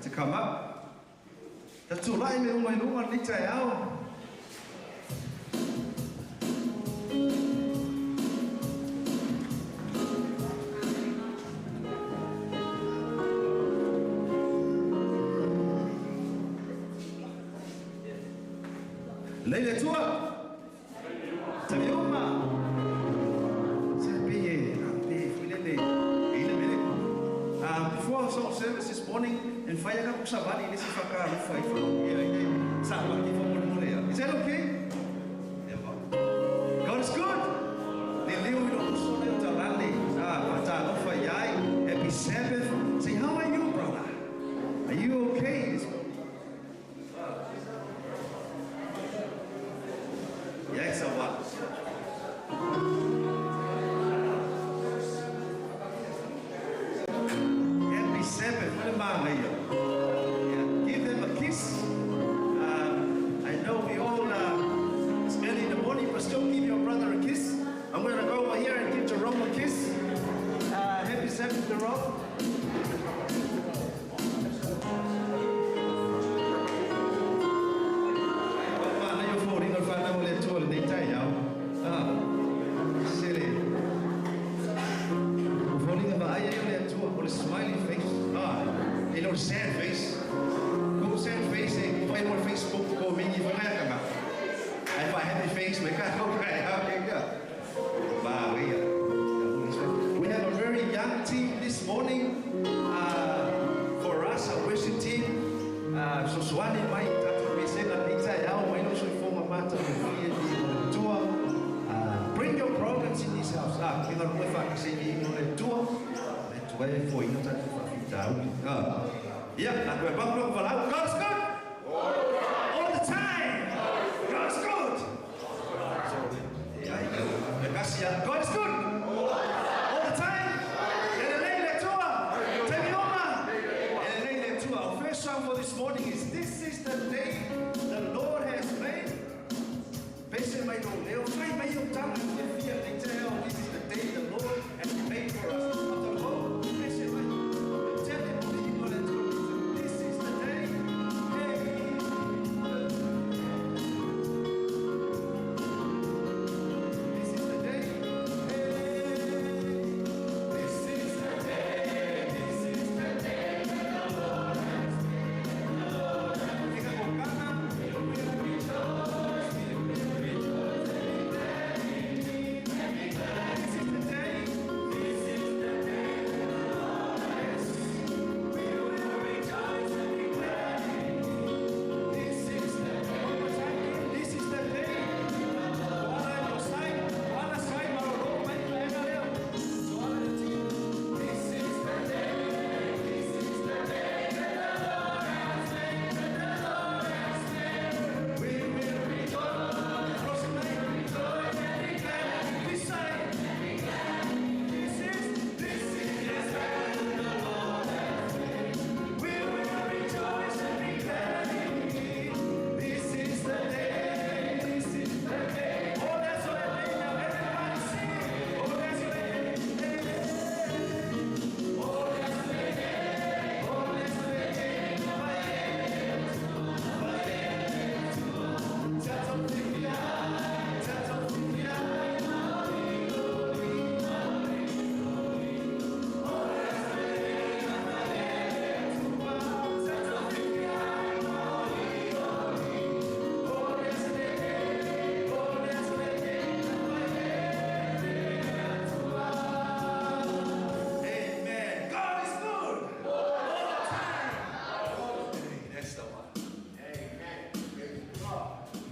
to come up. The two line me my no one licha yao. Leila tua. Tabi uma. Before song service this morning, and fire up Savani, this is for car, is that okay? God is good. Happy Sabbath. Say, how are you, brother? Are you okay? Yes, I was. Give them a kiss. I know we all, it's early in the morning, but still give your brother a kiss. I'm going to go over here and give Jerome a kiss. Happy Sabbath, Jerome. Smiley face. You know, sad face. Go sad face. Quay một Facebook của mình như thế này cả mà. Ai phải happy face mấy cái không phải happy cả. Và bây giờ, we have a very young team this morning. For us, a worship team. So Swani might have to be saying that inside out. Why don't you form a matter of tour? Bring your programs in this house. Kita boleh faksi di tour. Vậy phổi nó thật là cháo. Yeah, là người bác lúc vào lá. God's good. All the time. God's good. God's good. All the time. And the lady tour. Tell me Oma. And the lady tour. Our first song for this morning is "This is the day the Lord has made." Basically, my Lord, they'll find my young time and fear. They tell this is the day the Lord has made for us.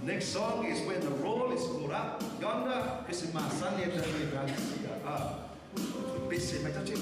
Next song is when the roll is put up yonder. This is my son here that we can see. Busy, my touch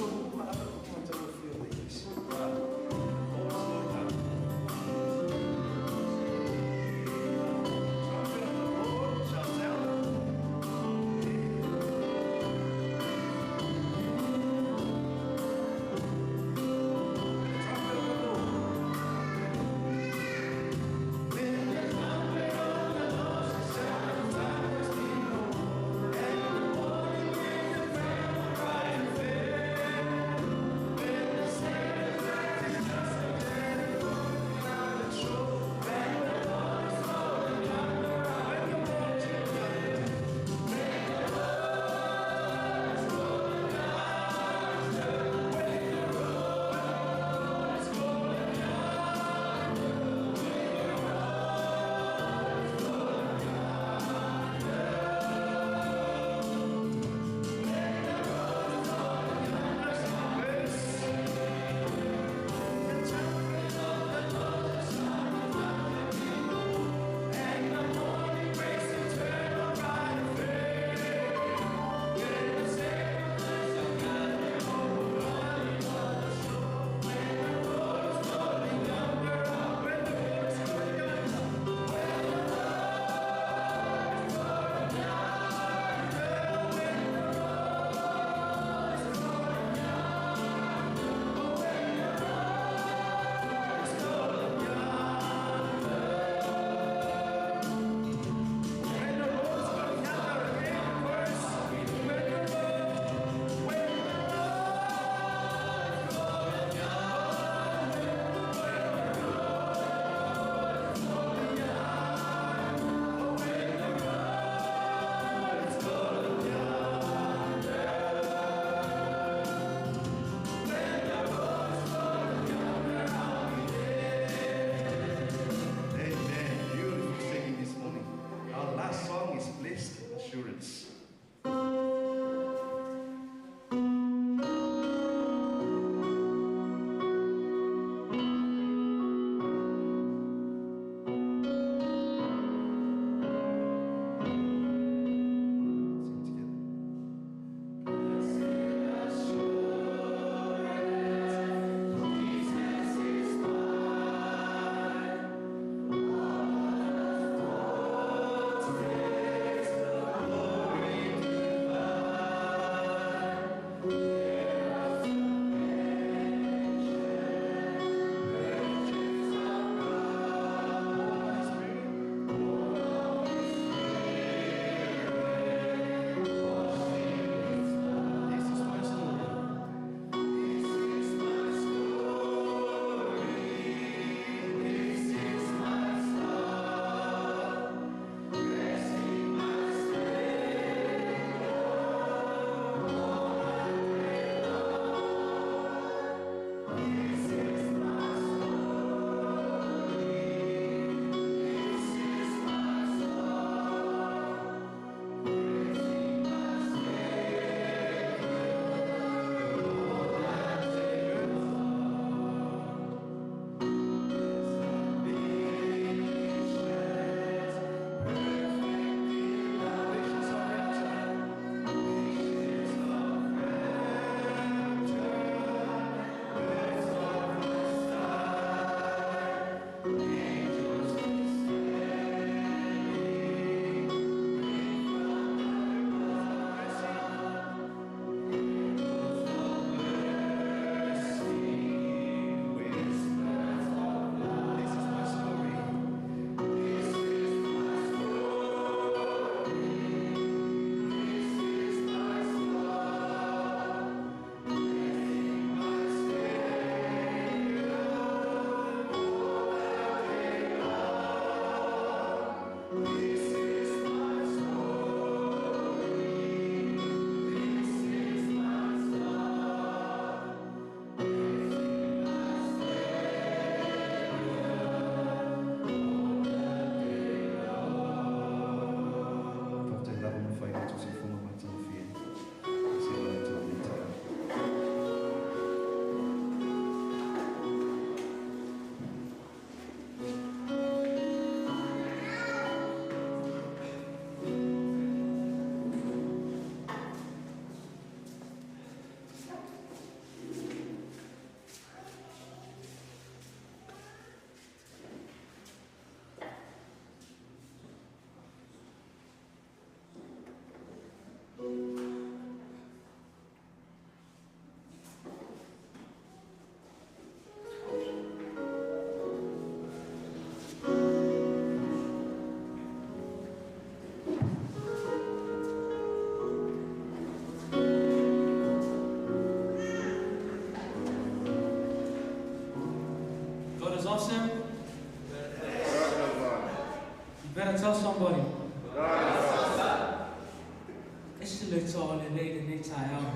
le toa le leile nei tae au.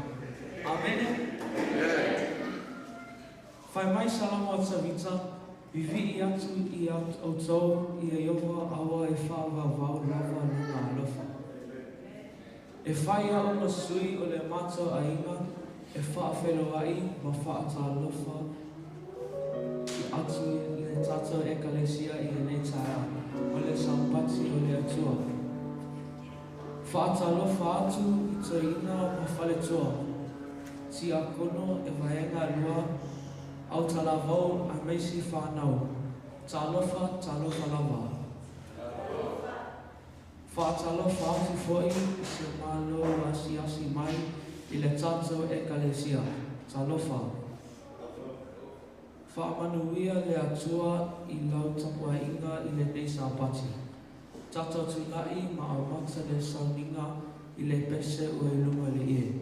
Amen. Whai mai salamo a tawita, vivi I atu I au tau I a iowa awa e whaavavau lava luna alofa. E whai au ma sui o le mato a inga, e whaafelo ai ma whaata alofa I atu le tato ekalesia I e nei tae au, o le sampati o le atua. Whaata alofa atu I to ina ma whale toa, si a kono e vaenga lua, au talavau a meisi whanau, talofa lava. Whaatalofa atu foi se malo asi mai I le tato ekalesia, talofa. Whaamanuia le atua I lau tapua inga I le neisa pati. Tato tulai ma au mata le sauninga I le pese o e lunga le ie.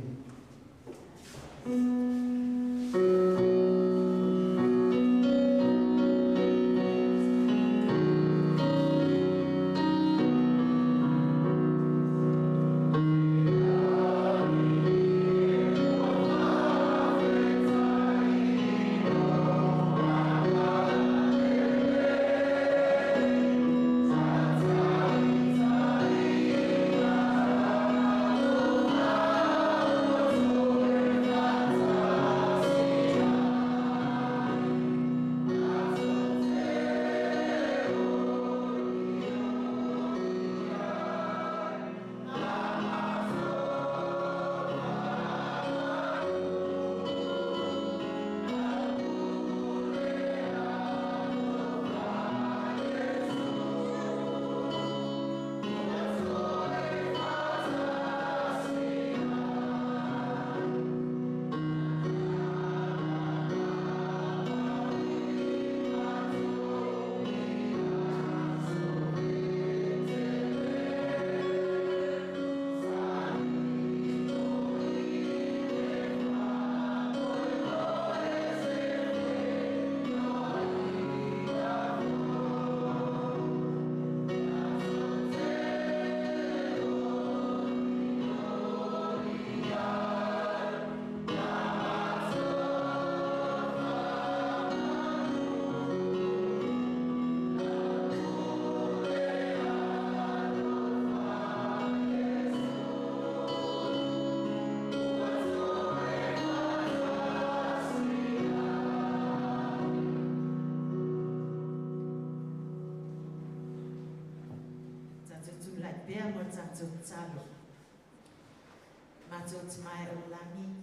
Matot mai olani,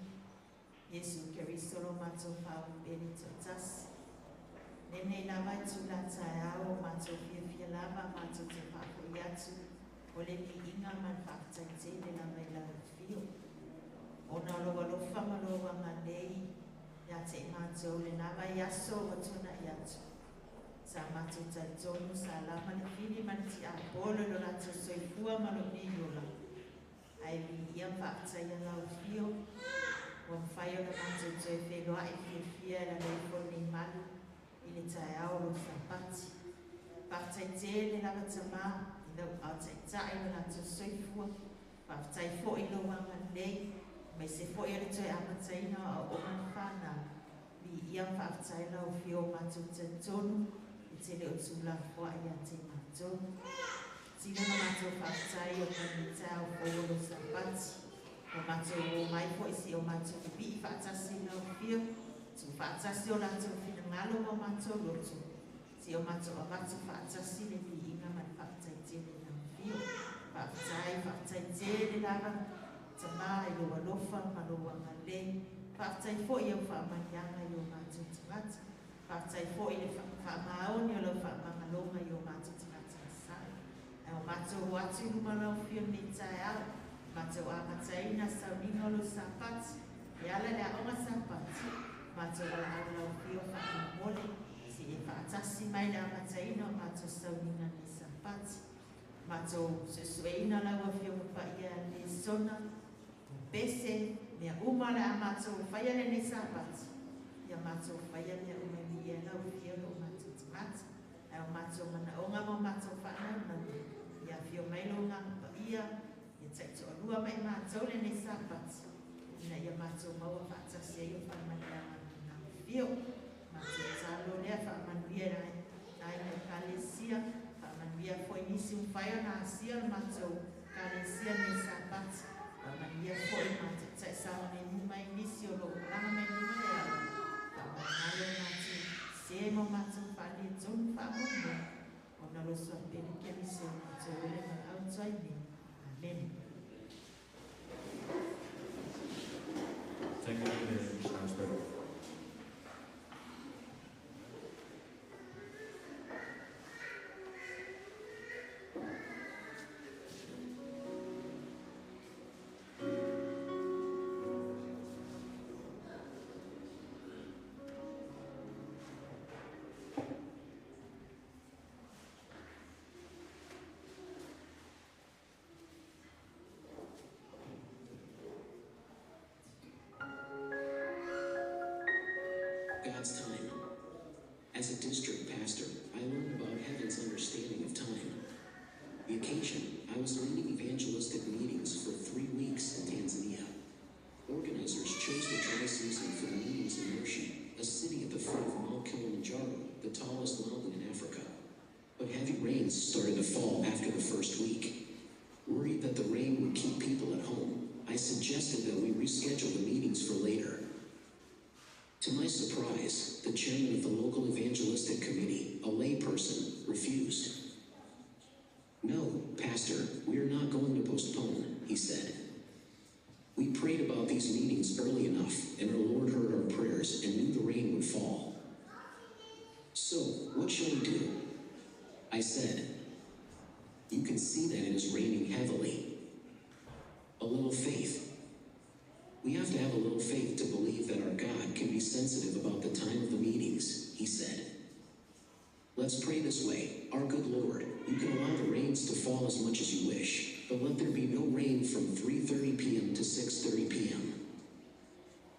Yesu Keristo lo matot pau benito tas. Nene lava tula taeao matot fia lava matot te pako yatu. Ole ni inga man faktaite le lava ila fio. Ona lo walo fama lo wanganei, ya te matot le lava yaso watuna yatu. Sa matot taitonu sa lama le fini manti a polo lo lato soifua malo ni yola. Ai ia fakta ia lau fio, o whai o na mantu tue whenua I fia la leifo ni malu, I le tae ao lo sapati. Fakta I te le lava tama, I lau au tai tae o lato soifua, fakta I fo I lo wanga nei, mai se fo I le tue amataina o man whana, li ia fakta I lau fio matu te tonu, I te le utula fwa ia te matonu. Sino na mato whaktai o kani tau kōro sapati. O mato o mai po isi o mato pi whaktasi na fio. Tu whaktasi o lato whina ngalo o mato loto. Si o mato a mato whaktasi le pi inga man whaktai tēne na fio. Whaktai tēne lava. Tama I lo alofa ma lo wangale. Whaktai fo I o whamanyanga I o mato tangata. Whaktai fo I le whamaoni o lo whamangalonga I o mato tangata. O mato watu lumana fio ni tae au, mato amataina saunino lo sapati, e ala le aonga sapati, mato wala au fio whakamole, si e whaatasi mai le amataina o mato saunina ni sapati, mato sesueina laua fio paia ni sona, pese, mea umale a mato whaia le ni sapati, ia mato whaia le umemi e lau fio lo mato tamata, e o mato mana o ngamo mato whaanana, ia fio mailo ngam pa ia, ia taito alua tua mai mātou le ne sabat. Na ia mātou maua whaatasia i o whamanea na whio. Mātou talo lea whamanuia ai na kalesia. Whamanuia foi nisi un whaia na asia le mātou kalesia ne sabat. Whamanuia foi mātou tai sawa ne numai nisi o lo ulanga me numa lea. Whamanalo mātou se mo mātou whale tonu whamunga. Ona lo soa pere kia nisi o mātou ole ma au toi ne. Amen. Thank you, Mr. Spirit. God's time. As a district pastor, I learned about heaven's understanding of time. The occasion, I was leading evangelistic meetings for 3 weeks in Tanzania. Organizers chose the dry season for the meetings in Moshi, a city at the foot of Mount Kilimanjaro, the tallest mountain in Africa. But heavy rains started to fall after the first week. Worried that the rain would keep people at home, I suggested that we reschedule the meetings for later. To my surprise, the chairman of the local evangelistic committee, a layperson, refused. "No, Pastor, we are not going to postpone," he said. "We prayed about these meetings early enough, and our Lord heard our prayers and knew the rain would fall. So, what shall we do?" I said, "You can see that it is raining heavily. A little faith. We have to have a little faith to believe that our God can be sensitive about the time of the meetings," he said. "Let's pray this way. Our good Lord, you can allow the rains to fall as much as you wish, but let there be no rain from 3:30 p.m. to 6:30 p.m.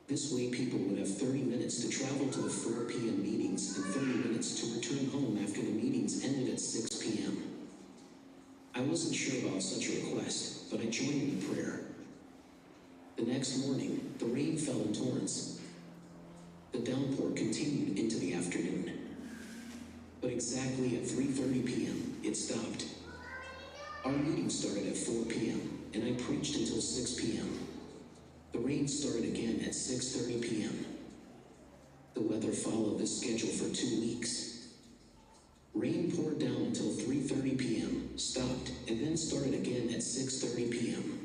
This way people would have 30 minutes to travel to the 4 p.m. meetings and 30 minutes to return home after the meetings ended at 6 p.m. I wasn't sure about such a request, but I joined in the prayer. The next morning, the rain fell in torrents. The downpour continued into the afternoon. But exactly at 3:30 p.m., it stopped. Our meeting started at 4 p.m., and I preached until 6 p.m. The rain started again at 6:30 p.m. The weather followed this schedule for 2 weeks. Rain poured down until 3:30 p.m., stopped, and then started again at 6:30 p.m.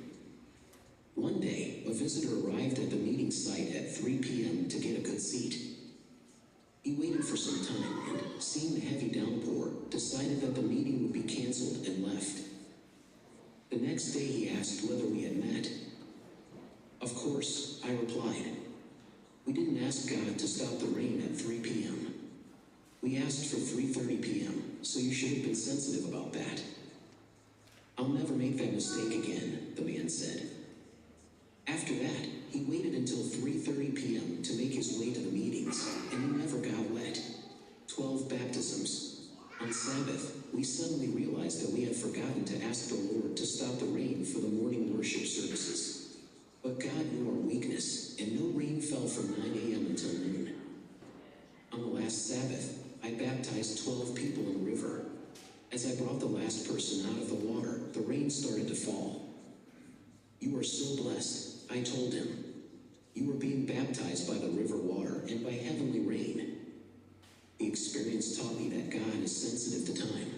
One day, a visitor arrived at the meeting site at 3 p.m. to get a good seat. He waited for some time and, seeing the heavy downpour, decided that the meeting would be canceled and left. The next day he asked whether we had met. "Of course," I replied. "We didn't ask God to stop the rain at 3 p.m. We asked for 3:30 p.m., so you should have been sensitive about that." "I'll never make that mistake again," the man said. After that, he waited until 3:30 p.m. to make his way to the meetings, and he never got wet. 12 baptisms. On Sabbath, we suddenly realized that we had forgotten to ask the Lord to stop the rain for the morning worship services. But God knew our weakness, and no rain fell from 9 a.m. until noon. On the last Sabbath, I baptized 12 people in the river. As I brought the last person out of the water, the rain started to fall. "You are so blessed," I told him. "You are being baptized by the river water and by heavenly rain." The experience taught me that God is sensitive to time.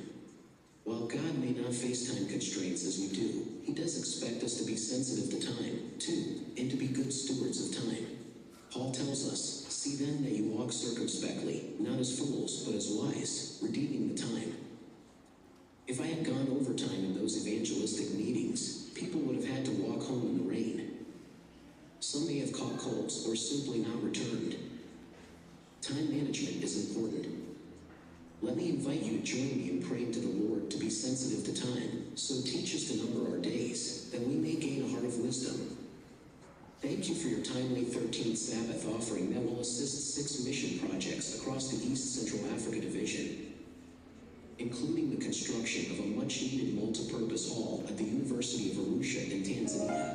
While God may not face time constraints as we do, he does expect us to be sensitive to time, too, and to be good stewards of time. Paul tells us, "See then that you walk circumspectly, not as fools, but as wise, redeeming the time." If I had gone overtime in those evangelistic meetings, people would have had to walk home in the rain. Some may have caught colds or simply not returned. Time management is important. Let me invite you to join me in praying to the Lord to be sensitive to time, so teach us to number our days, that we may gain a heart of wisdom. Thank you for your timely 13th Sabbath offering that will assist 6 mission projects across the East Central Africa Division, including the construction of a much-needed multi-purpose hall at the University of Arusha in Tanzania.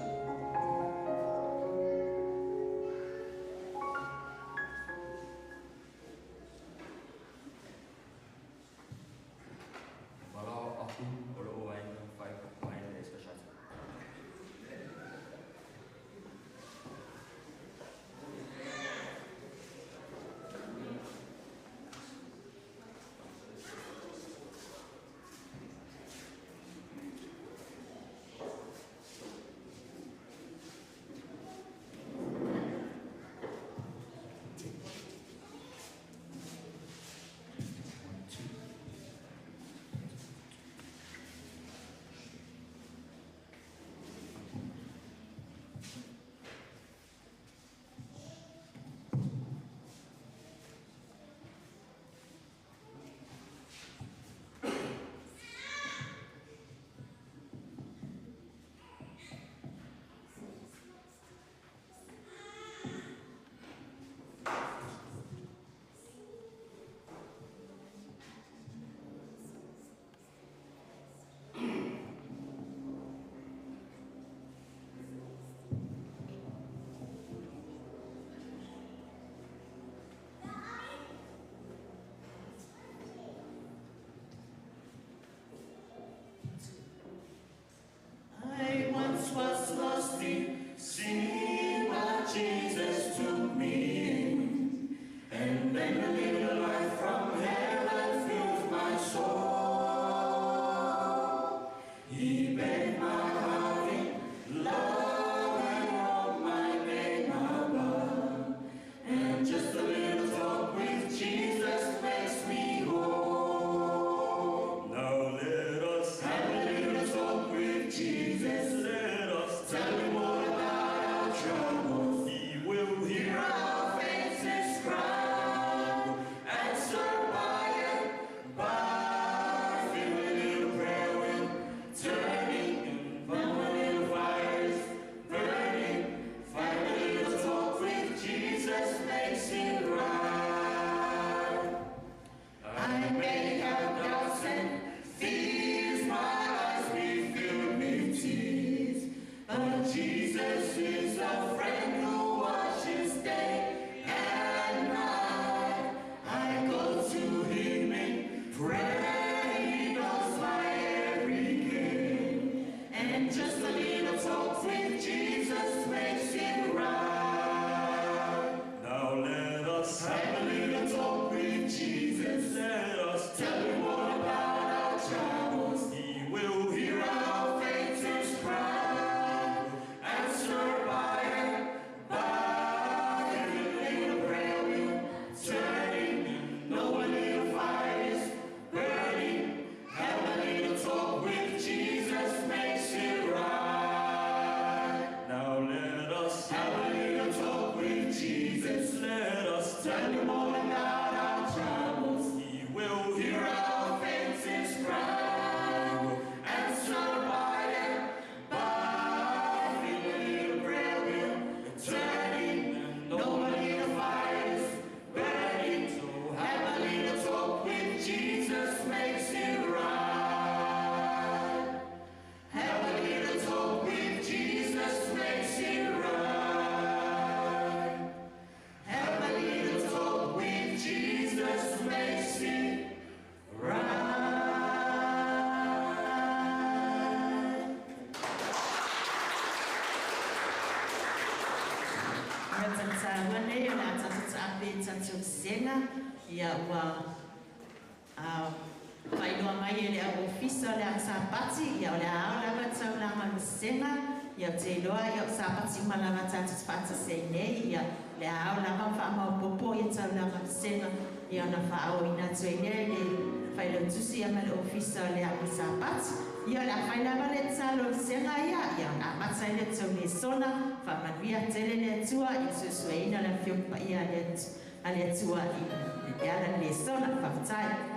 Jesus is a friend who watches day and night. I go to him in prayer, he knows my every game. And just a little talk with Jesus makes it right. Now let us have a little talk with Jesus. Let us tell him all about our troubles. He will hear our faintest cry. Answer by and by. Every little prayer will turn in. No a little fire is burning. Have a little talk with Jesus makes it right. Now let us have a little talk with Jesus. Let us tell him all about our troubles. He will hear our faintest cry. He will answer by and by. Every little prayer will turn in. No a little fire is burning. So have a little talk with Jesus makes it right. Have a little talk with Jesus makes it right. Have a little talk with Jesus makes it right. Ngatatsangane na tatatsape tatutsenga ya wa whainua mai ele a ofisa le a sapati ia o le aola matau la manusenga ia te iloa ia o sapati malama tatus pata se nei ia le aola ma popo ia tau la manusenga ia na whao ina tue nei le whailo tusi ia mele ofisa le a sapati ia le a whainama le talo senga ia na matai le tau le sona whamanuia tele le tua i susueina le whiopa ia le tua i ala le sona whamatai.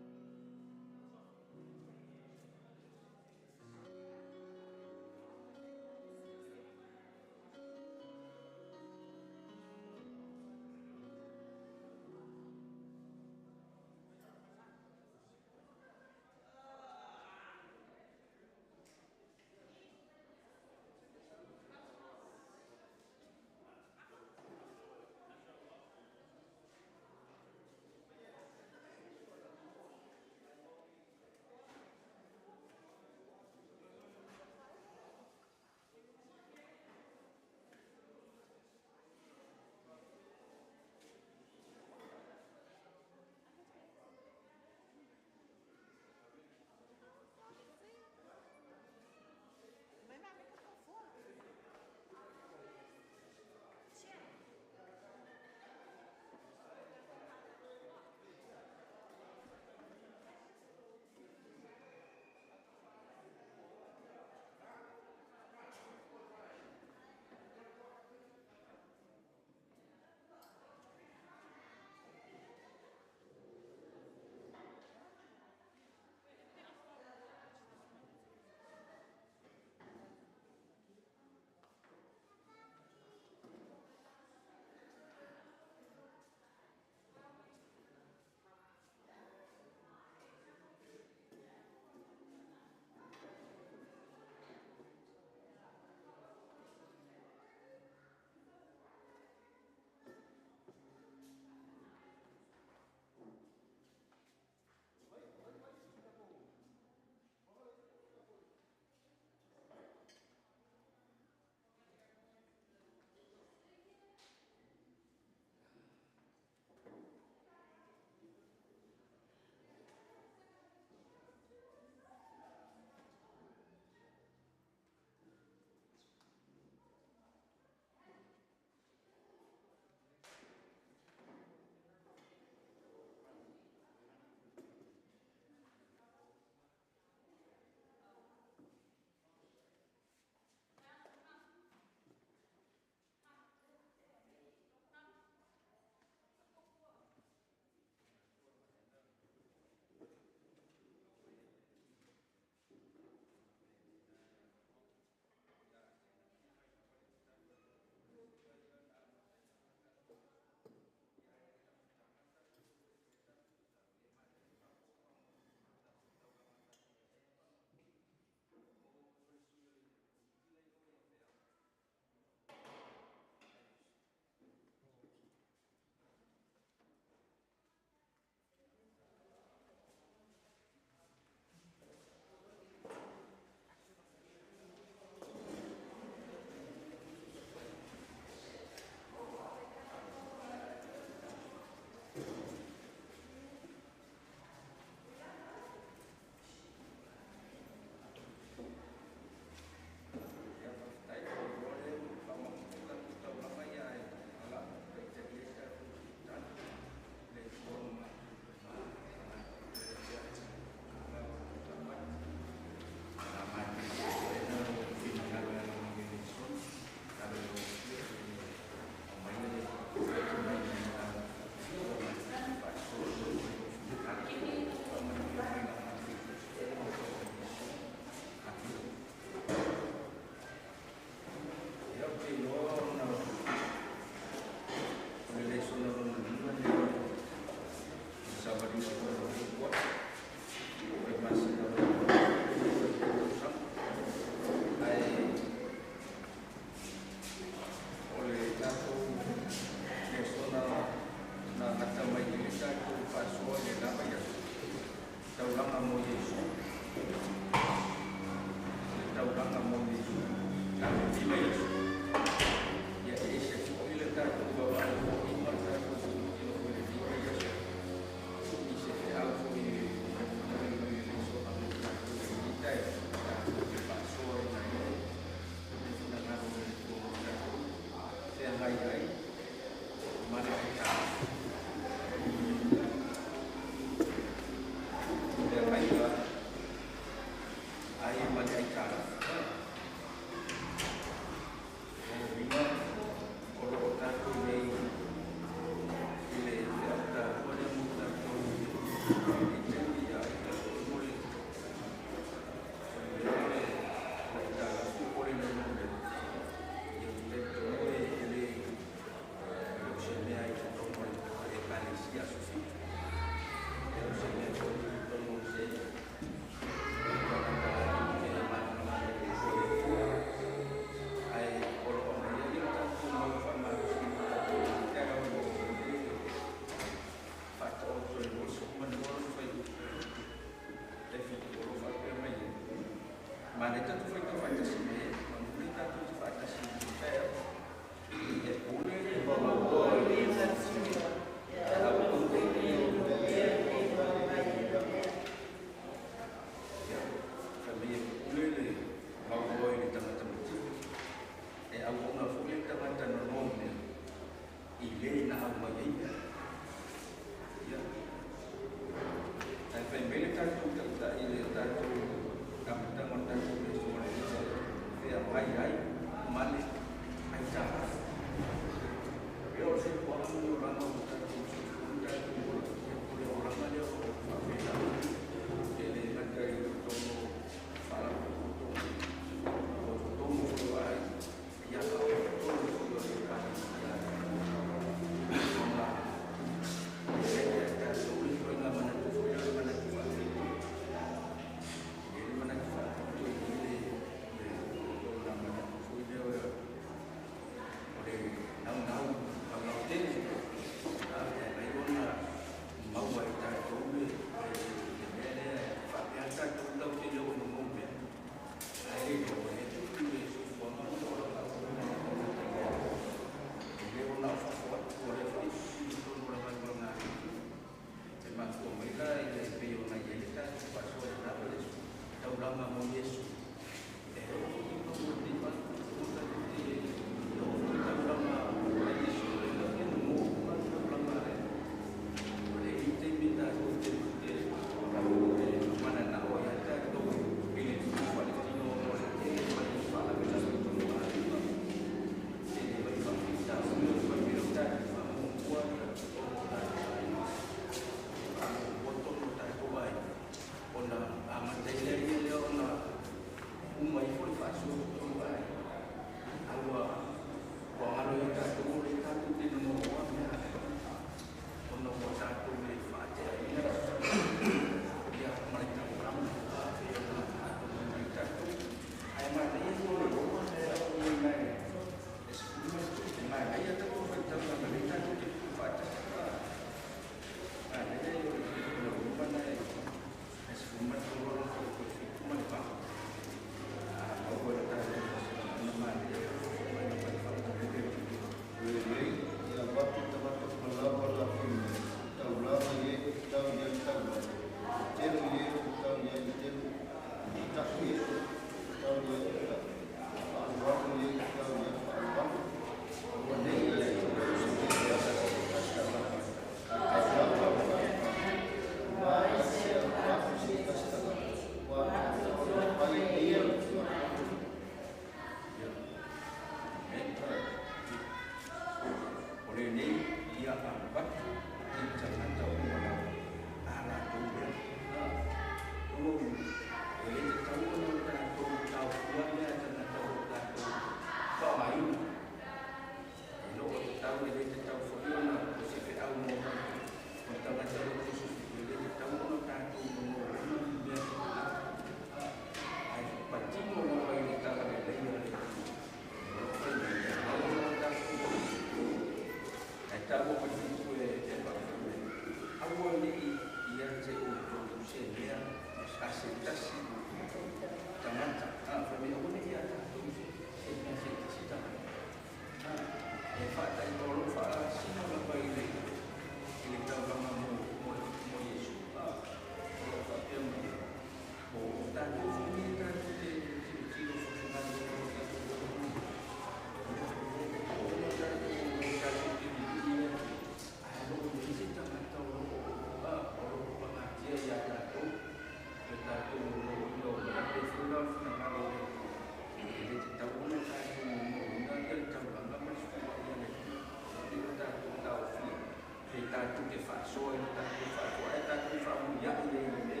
soy taku fa ko taku fa mu ya ile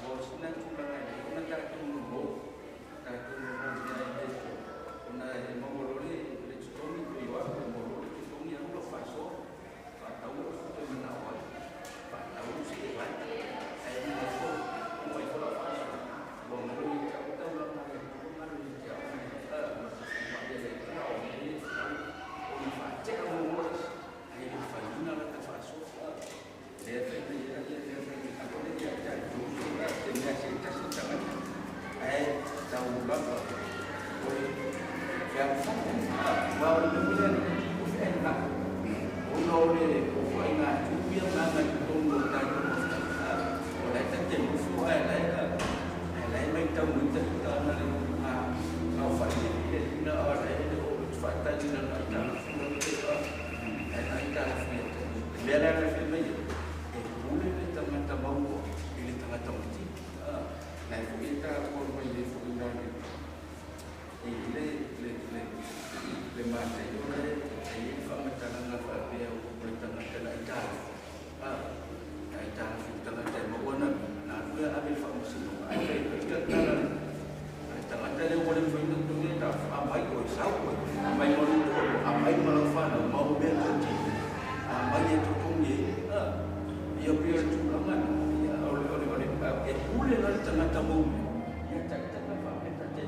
o sina tu la na taku mo taku mo ya una mo molore le stomi ko yo ko molore ko stomi an lo fa so fa ta u fu te na wa fa ta u si va ai ni ko mo ai ko la fa so lo mo ro ni ta ta la na ma ro ni ja ma fa de le na o ni o ni fa che mo mo ai ni fa ni na la fa so le fa ni ya le fa ni ka ko le ya ja ju ju la te ni ya se ta se ta ai ta u ba ko yang bawa kemudian enak ulo le ko ina tubiang na tunggu tadi oleh terjadi suai lai mai tau muda na na fa ni na ora ele o fata ni na ta ai ta biar ada film ini boleh le tengah mau ini tengah tempat na kita pun boleh film le mate yo le ai fa mata na fa pe o ko tanga tela ita ita fi tanga te mo wana na lu abi fa musino ai pe ka tala tanga tele wo le foi no tungi ta amai ko sa ko amai mo lu amai mo fa na mo be ko ti amai to tungi yo pe tu lama ya ole e ule na tanga ta mo ya ta ta fa pe ta te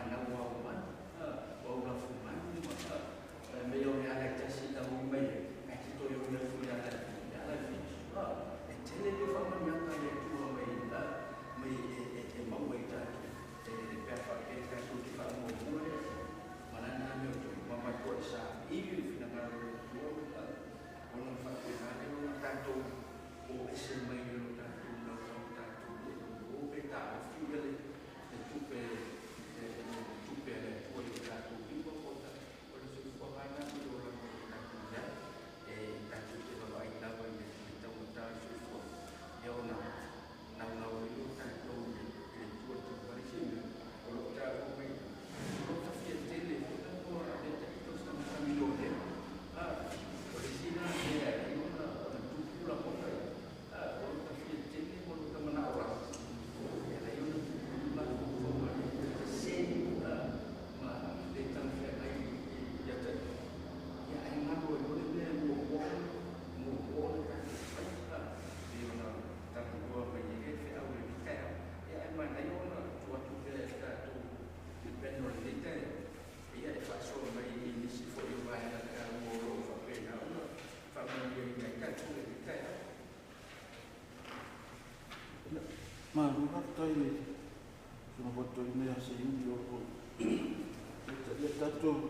Orang Ma luka kai sono fatto in mea se io le tato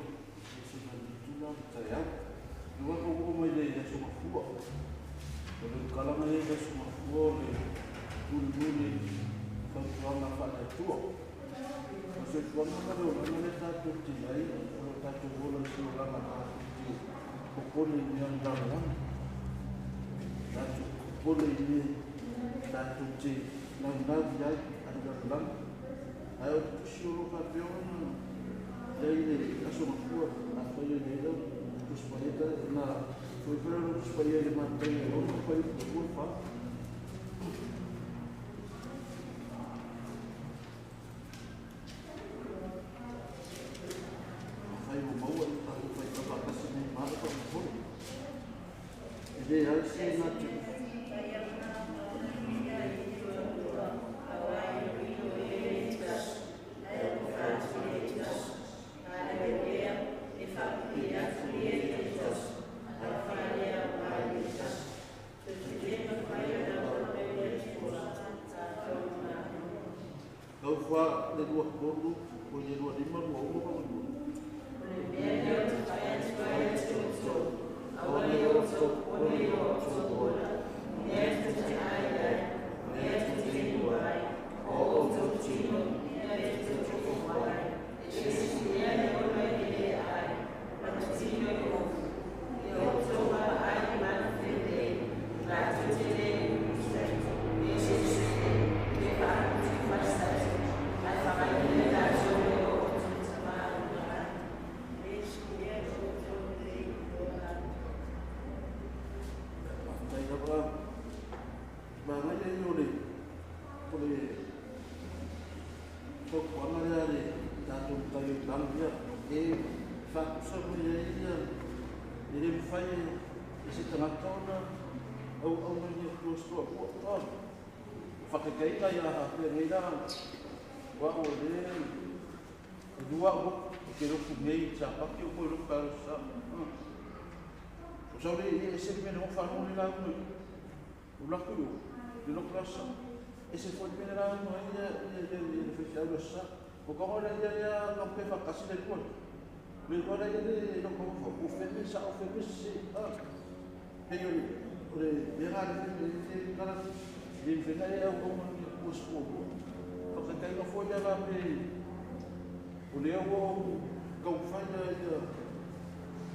se non tu la taya luka ko mai le sono fuo le kalama le sono fuo le bulbuli con la fata tuo se quando non è stato ti dai ho fatto volo sulla mano o con il mio andare dato con il mio dato ti non dai andare ayo suru ka pion dai la sono fuori la foglia di do supaya na foi supaya de manter o foi por fa fai o mau o fai para passar nem mal para fora e aí se na le dua koru o le dua lima o o o Whakakaita ia hapea ngeira wa o le dua o ke roku nei sa paki o koe roku karo sa o sa le e se mene o whanau ni lau nui o laku o le roku rasa e se fwoi mene lau nui le whetiau la sa o kongora ia kampe whakasi le kua me kora ia le roku o wheme sa o wheme se hei o le mera le kara Din fina e au kong ni kusko ko. Pagkatay na fo niya kami. Uli ako kong fanya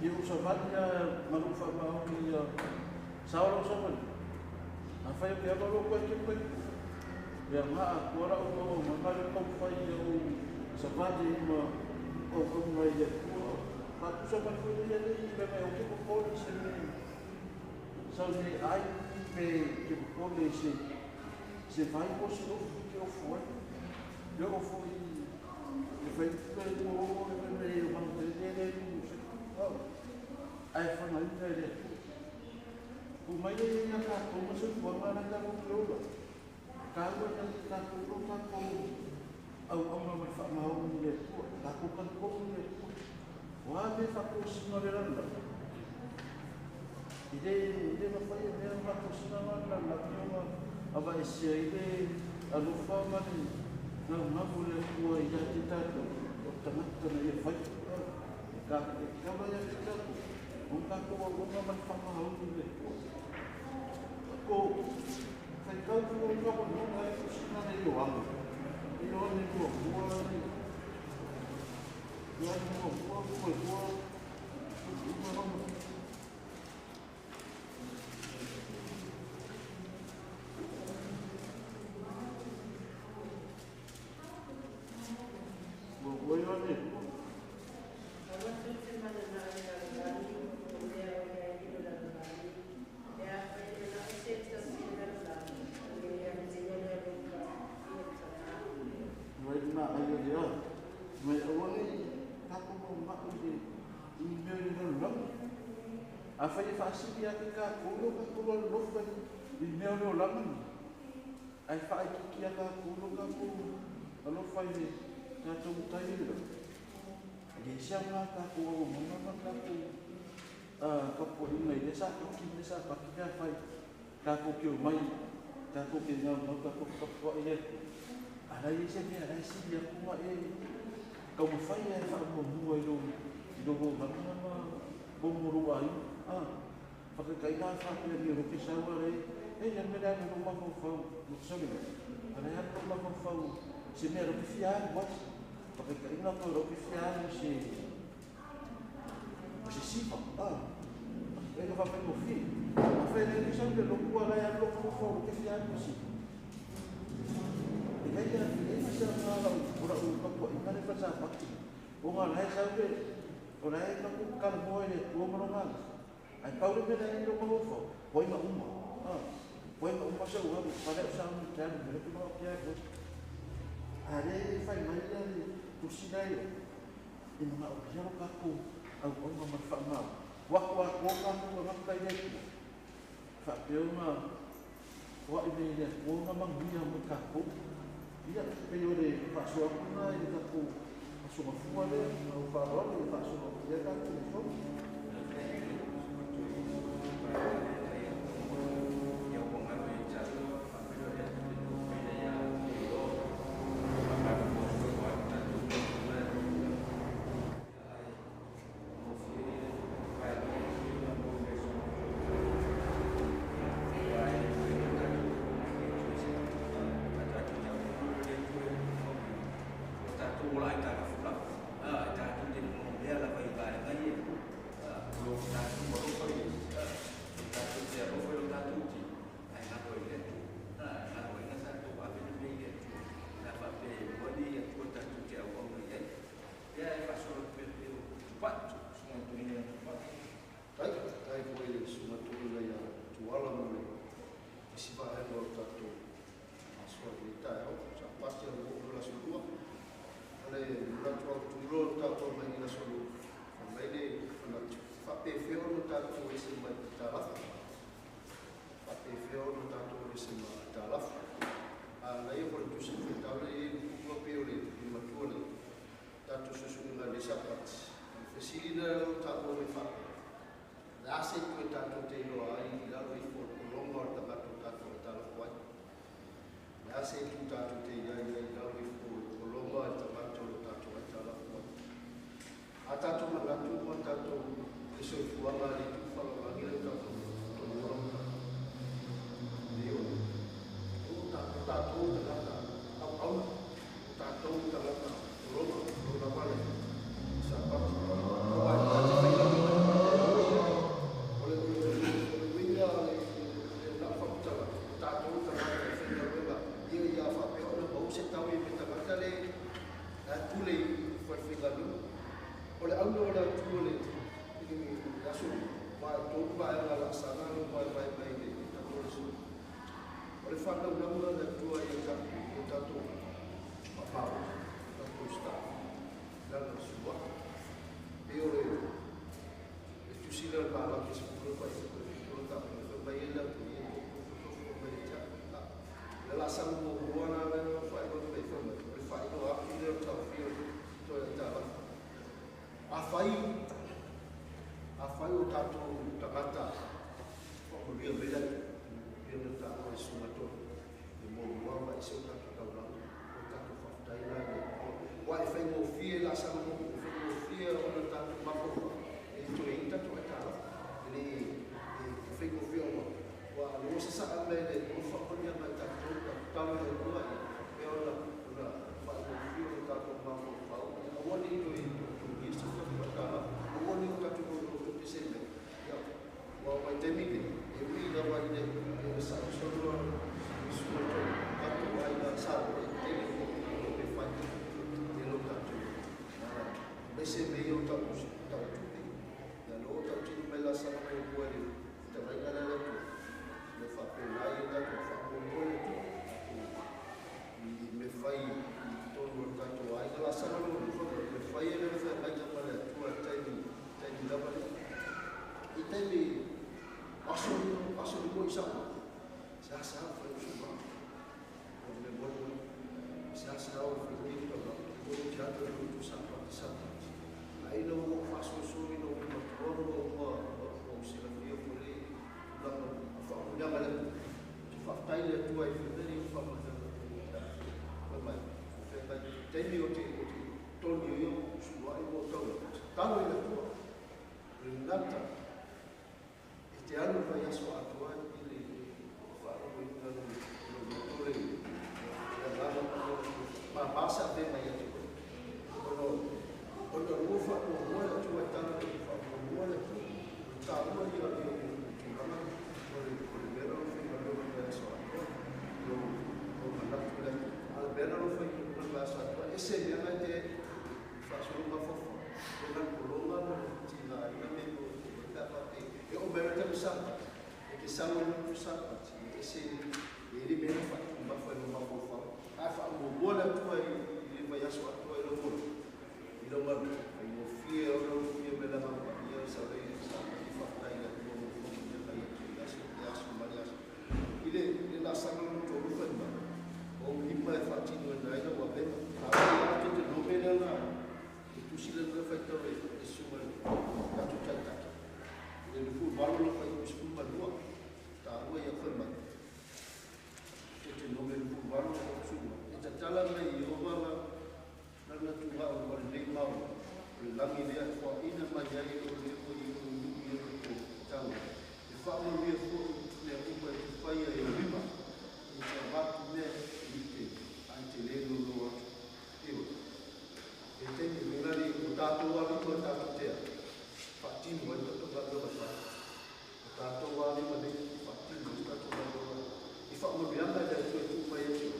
yung usapan niya malufa mao niya sawalo saman. Afay kaya malo ko ito. Ya nga wala ko mamalo kong fanya yung usapan niya o kong niya ko. Patu saman ko niya ni may okay ko ko sa ni. So ni ay pe ko ni se vai por se não que eu fui feito pelo meu manter aí foi mais velho o mais ele já como se for mas ainda não provou caso ele está com ao uma forma ao mulher tá com mulher o ave tá com se não era nada ele não foi mesmo a coisa não aba isi ile alufa mani na mabule ko ya titato tamata na ye fai ka ba ya titato un ka ko wa man fa ma ho ile ko sai ka ko ko ko no na ko sina ne yo amo yo ne ko ni yo ko Afai fasi dia ka kulo lo fa di meo lo laman ai fa ki ka kulo ka ku lo fa ni ka tu tai lo di siapa ka ku mama ka ku ka po ni mai desa ki desa pa ki ka fa ka ku ki mai tato ke ngau no tato kapua ile ana ise me ana isi dia kuma kau mafai e fa mo mua ilo go ngana ma bo muru ai pakai na fa ke ni ro ke sawa re ya me da no ma ko fa no sabe ana ya no ma ko fa se me ro ke fiar wa pakai na ko ro ke fiar se sifa ele vai fazer o filho a federação de loucura lá é louco for que fiar no si ele já fala ora o campo e não faz a parte o mal é sabe ora é não com calmo ele o normal aí Paulo me dá ele como for foi uma só o para o sabe que ele não quer ele faz mais ele o sinal e não o já o campo au o ma fa ma wa ko ma ka ile fa pe uma wa ile ile o ma ma ngia mo ka ko ia pe yo de fa so na ile ka ko so ma fu ale o fa ro ile fa so ile ka ko so Aí não toni yo suwa I mo tau talo I tua ringata e te anu vai aso atua I le whaaro I ngano no tole e lama ma basa te mai atu ono rua whaaro mua le tua tana I whaaro mua le tua tāua I a io tūrama o le mera o whi maro vai aso atua o manatu le al mera o whi maro vai aso atua e se mea mai te whaasoro mafofa o ngan kolonga mo tina ina me o tapa e o mera te usapa e ke salo o usapa e se e li mera whaatu mafa no mafofa a whaamo mua le tua I vai aso atua I lo mo I lo manu I mo fie o lo fie me la mama I sa rei sa I whaatai le tua mo fie me la I aso mani aso I le la sanga no tō rufen ma o hima e whaatino e naina wa bena a te te nomena na I tusile na whaitau e suma katu taitaki I le nuku malo la whai usipu manua ta ua I a whaima te nomena nuku malo la suma e ta tala mai I o wala nana tuha o wale nei mau o le langi lea e wha ina mai ai o le o I o nuku I o tau e wha ma mea fo le upa e tupaia e rima I te watu mea I te ai te lelo lo atu iwa e teni mengari o tātou ali o tātou tea whatinu ai tato kato la wha o tātou ali ma nei whatinu ai tato kato la I wha ma mianga e tu e tu mai e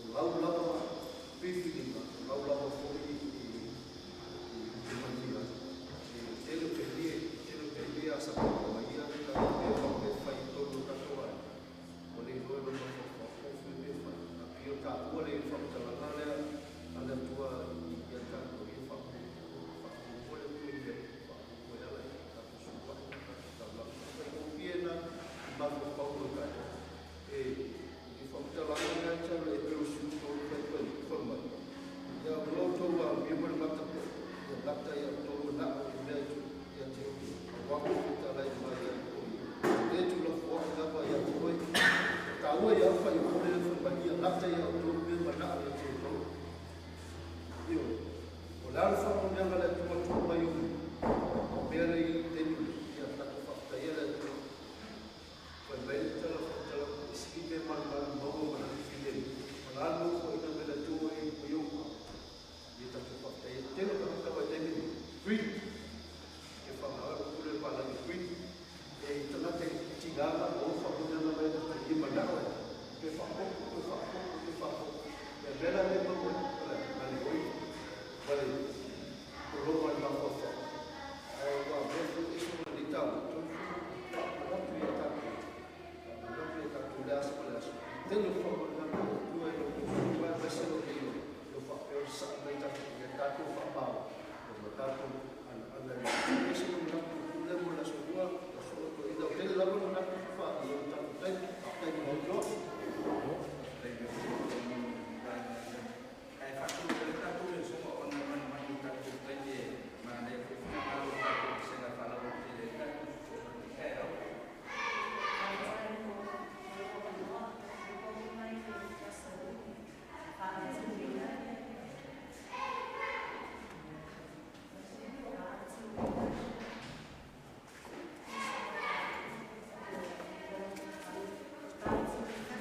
o lau lava pifirima o lau lava fōi I manila telo te lia asa pāpā mai ia ka e me whai tōru kato ai o le loe lo ma whaofu me whai a pio tā ua le whautala lea ana tua I a tāko I whaofu le tui me whaofu e ala I tāko supa I tāko whai o piena I mako whaofu kai I whautala lea tala e peo siu tōru kai pai whamai ia roto a miumare matapo ia lata ia tōru na o I mea tu ia te wapo tala I mai ia e tu la fua kapa ia toi ta ua ia whai o le whamai ia lata ia tōru me mana ia te tōru io o le alfa o neanga le tua tō mai o mea I tenu ia tako whakta ia le tō whai mai tala whautala I siki me mana maua mana while mana anu ko ina me le tō I o iunga ia tako whakta ia tēlo ka hita wai temi green ke whamahara kure whanagi green e tanate tingala o whakunanga mai I manawa ke whakoko e mera me maua nani oi wale koroma I mawhawha ai wā mefu iso na ni tau whamanatu ia tāku whamanatu ia tāku le aso le aso tēlo whamananga tua I lo wai meselo I lo whapeo sa mai tāku ia tāku whapau o tāku ana iso na naku kulemo la soua la soua ko ina o tēle lama na naku wha I o tāku tēne tai mo hoi ai whakuru te tātou e soma o na mani tātou taine ma ne whakuru tātou se na whanau te tātou e au. Thank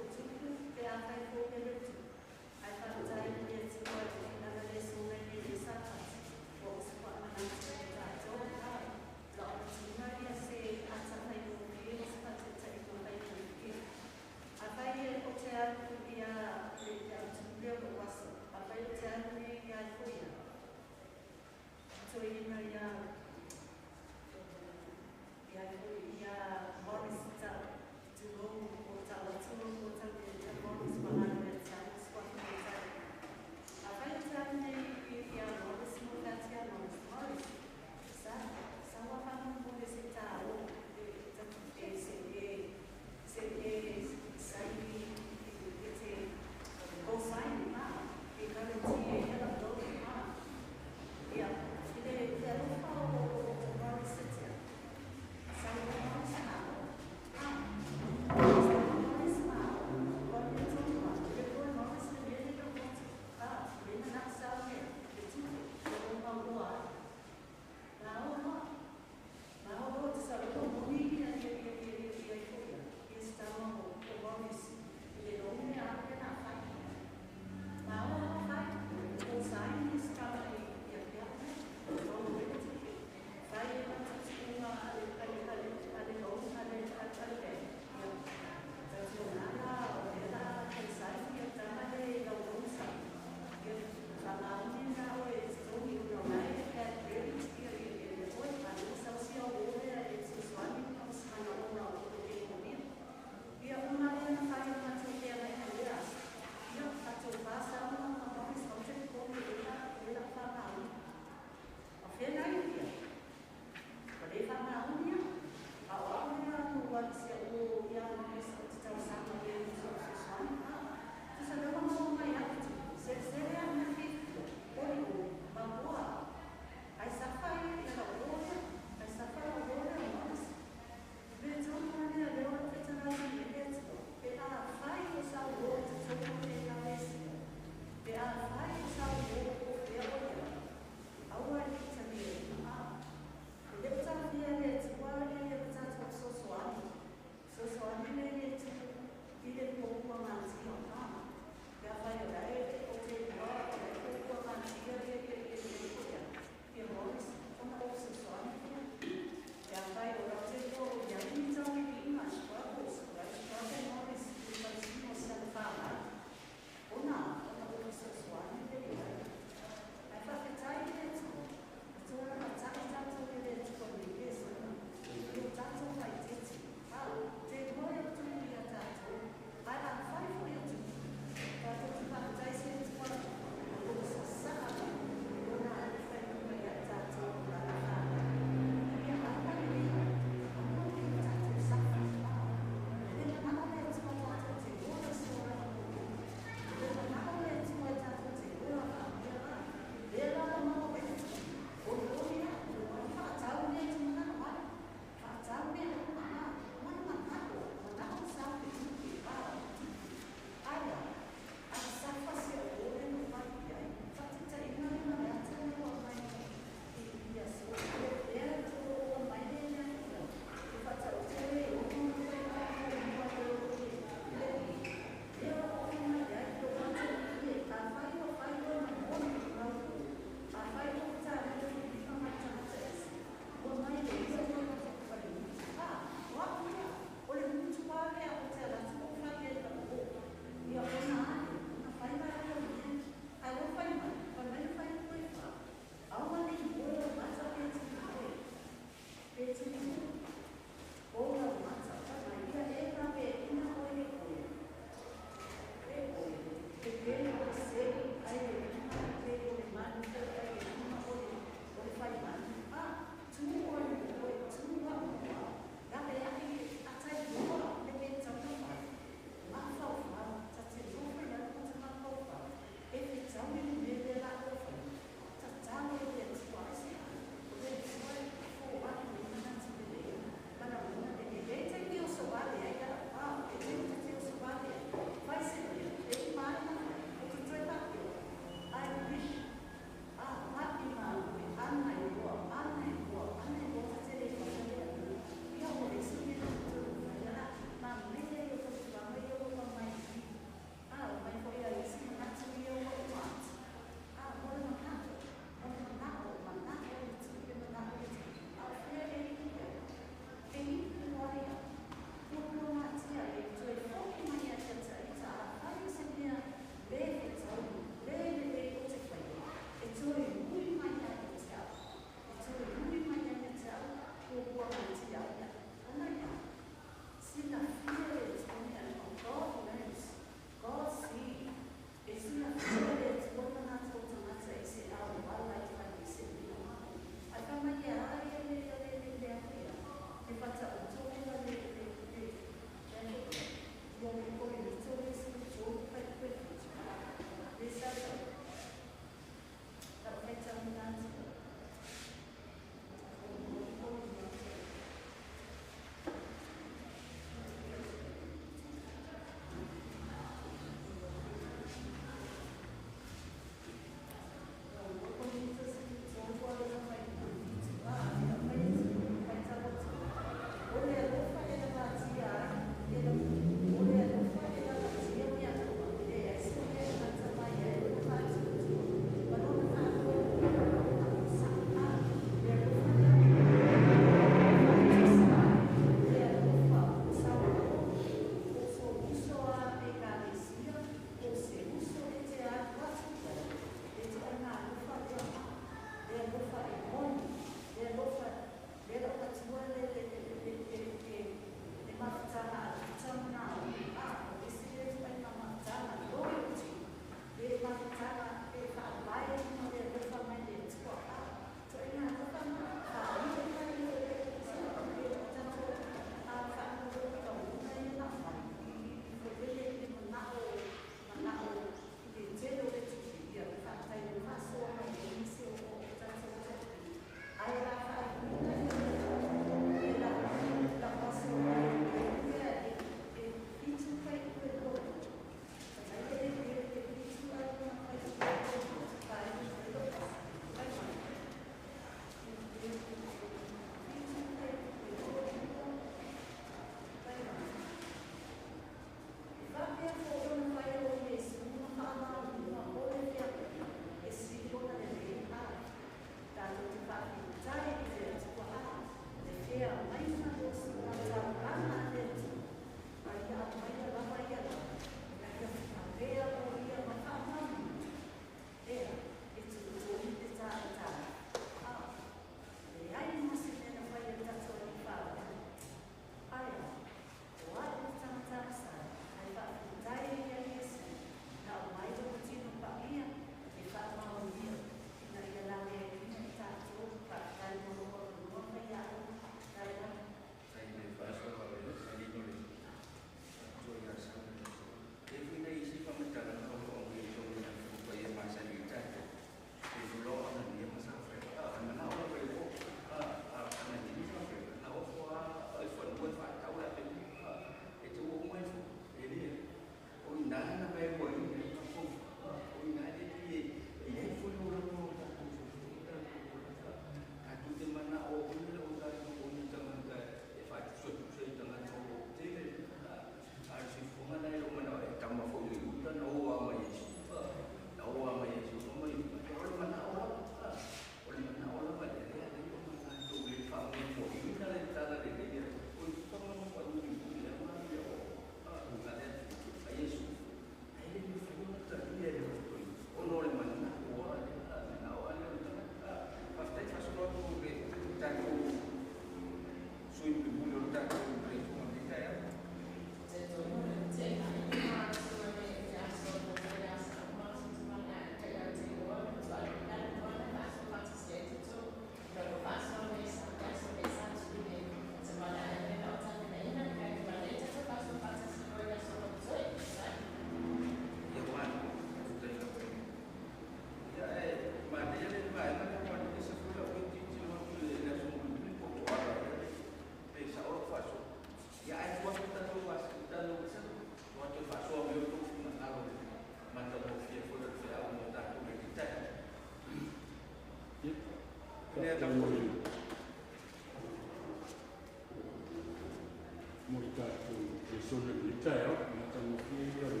mo le tātou e sona le tae au, ma tamo ki ia le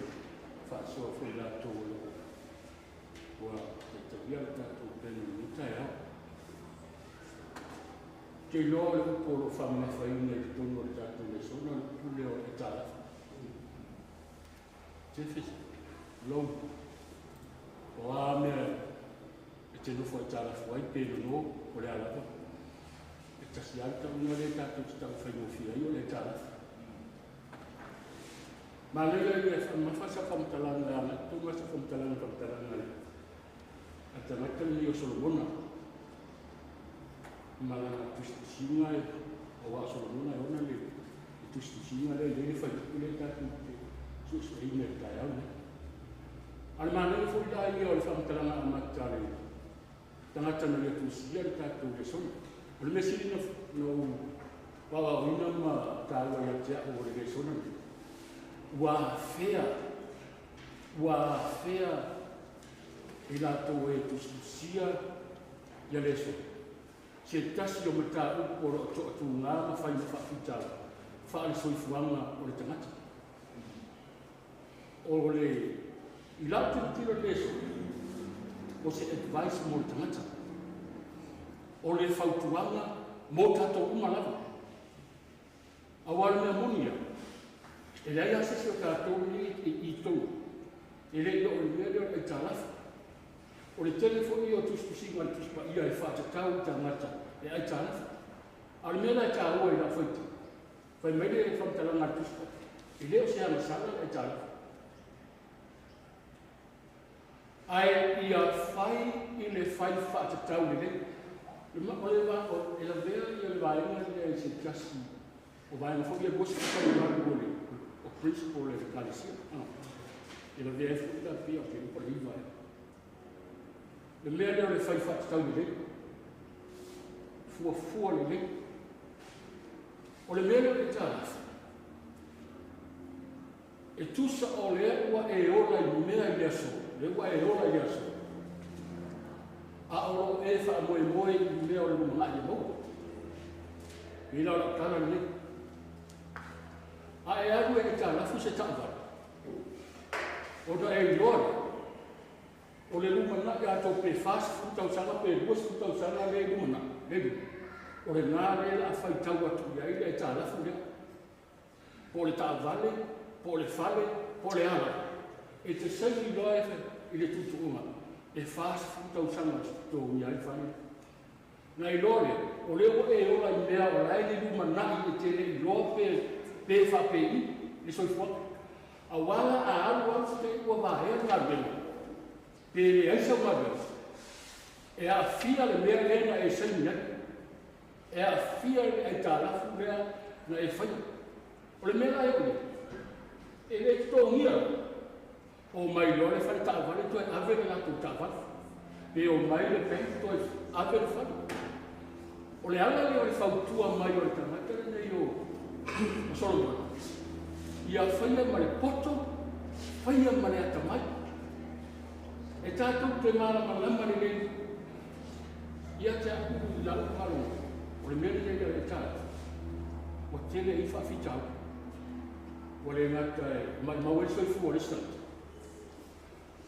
whaasoa whai lātou o loko. Ua e tawia le tātou pēnu le tae au. Te loa le upolo whamana whaina i tono le tātou le sona le pule o e tālafa. Te whisa, lau. O a mea e te nofo e tālafa wai pēnu no o le alafa. E tasi alta unga le tātou te tau whaino whia i o le tālafa. Ma lea i e mawhasa whamtalanga e ana, tō masa whamtalanga le. A te matali o Solomona. Ma la tustisinga e o wa Solomona e ona le. E tustisinga le le whai le tātou te susu e ina tai au ne. Ana mana le fwoi la i o le whamtalanga a matale. Tangata na le tusia le tātou le sona. O le mesiri no wawa o ina ma tāua i atea o le sona. Wa fea i lātou e tusia ia leso. Se tasi o mata upo o to atu ngā ma whai ma whakitala. Whaale soifuanga o le tangata. O le i lātou tira leso o se advice mo le tangata. O le whautuanga mo tato umalawa. Awala mea monia. E lei asesi o tātou ni i tōu. E lei o le mea leo e tālafa. O le telefoni o tustusinga le tuspa ia e whātatau ta ngata e ai tālafa. A le mea lai tā ua i la whaita. Whai mele e whamtalanga le tuspa. E leo se hana sala e tālafa. Ai ia whai i le whai whātatau le lei. Le ma o le wā o e la vea i le vāenga le e se kasi. O vāenga whai e gosi ka i wāre o le. O principle e kalisia. E la vea e futa pia o te upa liwa e. Le mea leo le whai whātatau le lei. Fua le lei. O le mea leo le tālafa. E tusa o le ua e ola i mea i aso. Le ua e ola i aso. A oro e wha moe i mea o le mga i mou. I lau la tāla le lei. A e aru e tālafu se tāwara. O na e lore. O le lumana i ato pe fast futau sanga pe luas futau sanga le lumana. O le ngā le la whai tau atu ia i le tālafu le. Po le tāwale, po le whale, po le ala. E te sauri loa i le tutuunga. E fast futau sanga tō ia i whai. Na i lore, o le o e ola i mea o lai le lumana i te le i loa pe whapei, le soifua. A wala a alu atu te ua wahea ngā rena. Pe le aisa marena. E a fia le mea lena e saini. E a fia le e tālafu mea na e whai. O le mea e ule. E le tōngia. O mai loa le whai tāwale tu e awere la tu tāwale. Pe o mai le pei tu e awere whai. O le ala le o le whautua mai o le tamata le nei o Solomon. Ia whaia ma le poto, whaia ma le atamai. E tātou te marama lama le lei. Ia te aku i lau paro. O le mele lei le tātou. O tele i whawhitau. O le ngata e mawel soifu o le start.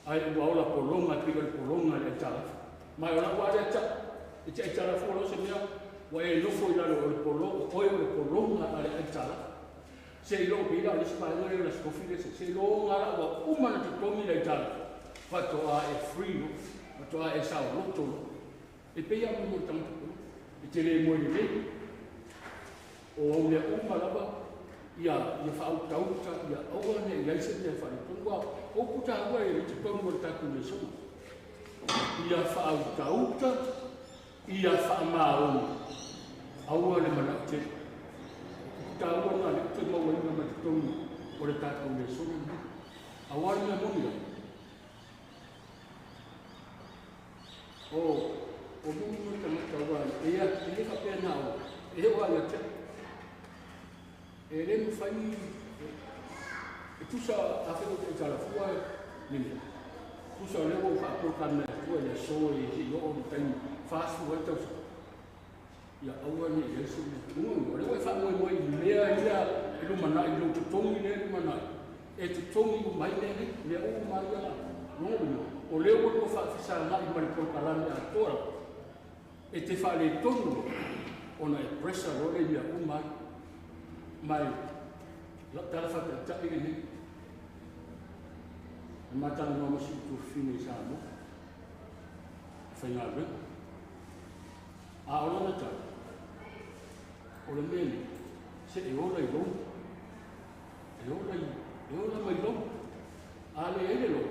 Ai ua ola polonga, pika le polonga le tātou. Mai ola ua le tātou. E te e tātou o lo se mea. Wa e lofo i lalo o le polonga, o le polonga a le aitala. Se i lo pila le spānga le skofile se i lo ngara wa umana te tomi le aitala. Fato a e free no, fato a e sao loto no. E peia mo tamata. E te le mo le le. O le umala ia whau tauta, ia aua ne ia ise te whare tungua. O puta aua e te tomi o taku le soma. Ia whau tauta, ia whaamaona. Aua le mana te. Tāua nā le te maua ina ma te tongi o le tātou le sona. Aua le mea monga. O mungu me tangata wai. E ka pēr nā o. E oa ia te. E le mu whai. E tusa a whero te talafua nini. Tusa lewo whakokana tua le so e hi o o taimi. Whāsu wai tausa. Ia aua ni Yesu ni. O le wai whamoe moe i mea ia luma na i lo tutongi le luma na e tutongi o mai le o mai ala no o le o fa fisa na i mai por kalame a tora e te fa le tonu ona e pressure o le ia o mai la tala fa ta ni mata no mo si tu fini sa mo fa nga be a o na ta o le mele se e ola i lo mai lo a le lo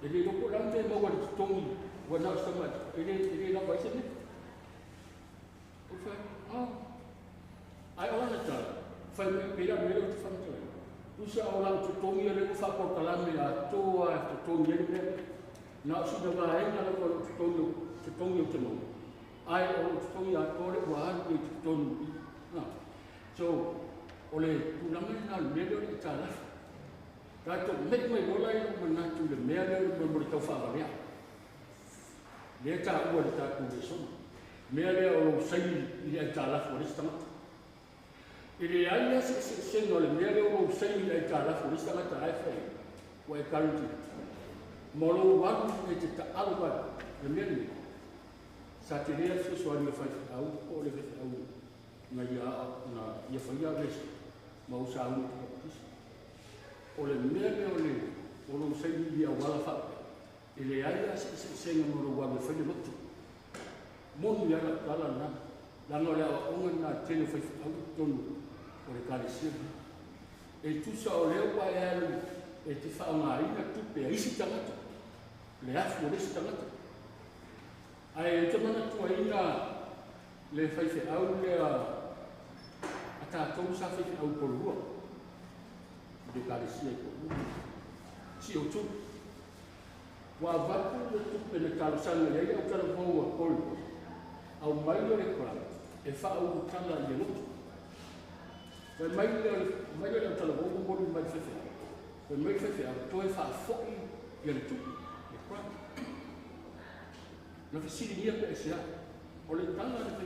e le lo ko lante mo wa tongi wa na sa ma e le la vai se ne o fa ai ola na ta fa me pira me lo fa to usa ola tu tongi le fa por kalame a to a tu tongi le na su da va ai na ko tu tongi o te mo ai o tu tongi a to le wa tu tongi na so ole tu la me na le le ta la ta to me me ola i mo na tu le me le mo to fa va le ta o le ta ku le so me le o sai le ta la fo le sta ele ai se no le me le o sai le ta la fo le sta ta ai fa o e karuti molo wa e te ta alba le me le sa te le so le fa au o le fa au na ia fa ia ves ma usa un o le mele o lo sai ia wala fa ele ai se no lo wa fa le motu mo ia la la no le o na tele fa au tonu o le kalisia e tu sa o le wa e te fa una ina tu pe isi tangata le afu le tangata ai te mana tu ina le fai fe au le ata sa fe au por rua de kalisia ko si o tu wa va tu pe le kalsanga le au kala vo ko au mai le ko e fa au kala le lutu e mai le tala vo ko mai fe fe mai fe au to e fa fo i le tu e ko na fe si ni pe sia o le tala le fe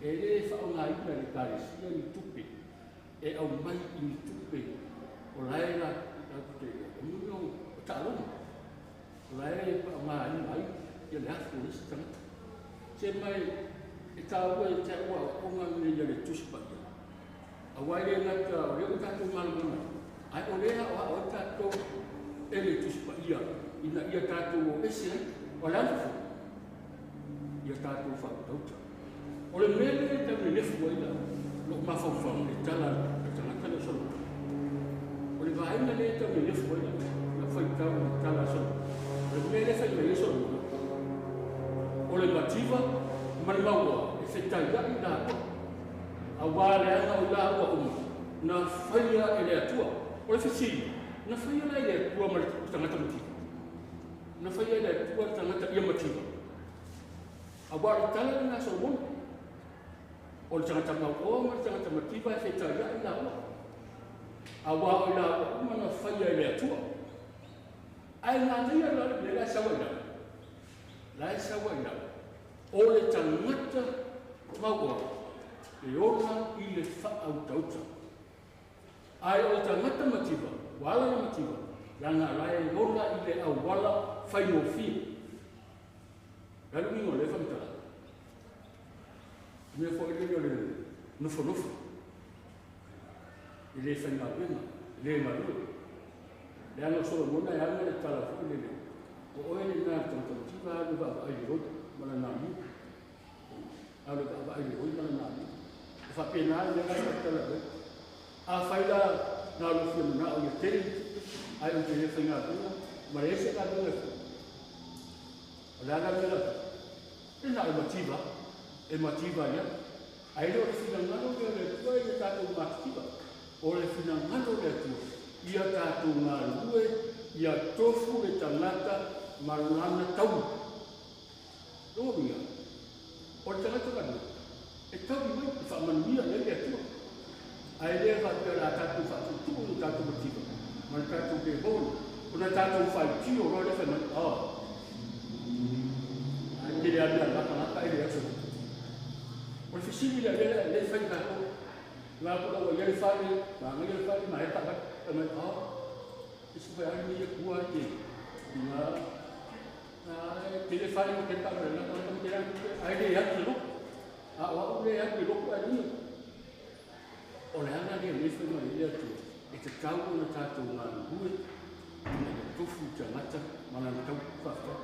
e le fa una ina le kalisia ni tupi e au mai i tupi o laila la te no talo laila pa mai ia le afu le sta se mai e tau e te wa o nga ni le tuspa a wai le na ka le ka tu mal mana ai o le o ta to e le tuspa ia ina ia ta tu e se o la fu ia ta tu fa to o le mele te le fu ila lo ma fa fa le tala ka le so o le vai na le te le fu ila la fa ta tala so le mele fa le so o le mativa malawa e se ta ya ina a wale ana o la wa na faia ele atua o le fisi na faia la ele atua ma tangata mati na faia ele atua tangata ia mativa a wale tala na so mo o le tangata ma o ma tangata mativa e se ta ya ina a wa ila ma na faia ele atua ai na ia la sawa la sawa o le tangata maua e ona i le whaautauta. Ai o le tangata mativa, wala na mativa, langa rai ona i le au wala whainofia. Galu ingo le whamtara. Mea fo i le nufo. I le whainga wena, le marua. Le ano solo mona e anga le tala fu le. O oe le nā tangata mativa halu wa ai le rota, mana nami. Halu wa ai le rota, mana nami. Fa pena le ga tala le a faila na lu fi na o te ai o te fa nga tu ma le se ka tu la ga la e na motiva ya ai lo fi na no le tu e ta tu motiva o le fi na no le tu ia ta tu na lue ia tofu e tangata malana tau lo bia o tangata ka e tau mai fa mania le atua ai le fa pe la ta tu fa tu ta tu motiva ma ta tu ke bon una ta tu fa ti o ro le fa oh ai le ala la pa ai le atua o fisili le fa ka La ko la ye fa ni ma ngi fa ni ma ta ba ma ta isu fa ni ye ku ai na na ke fa ni ke ta na ko ke ra ai de ya ki lu a wa de ya ki lu ko ni o le ana de ni fa ma ye tu e te kau na ta tu na hu na tu fu ja mata ma na ta fa fa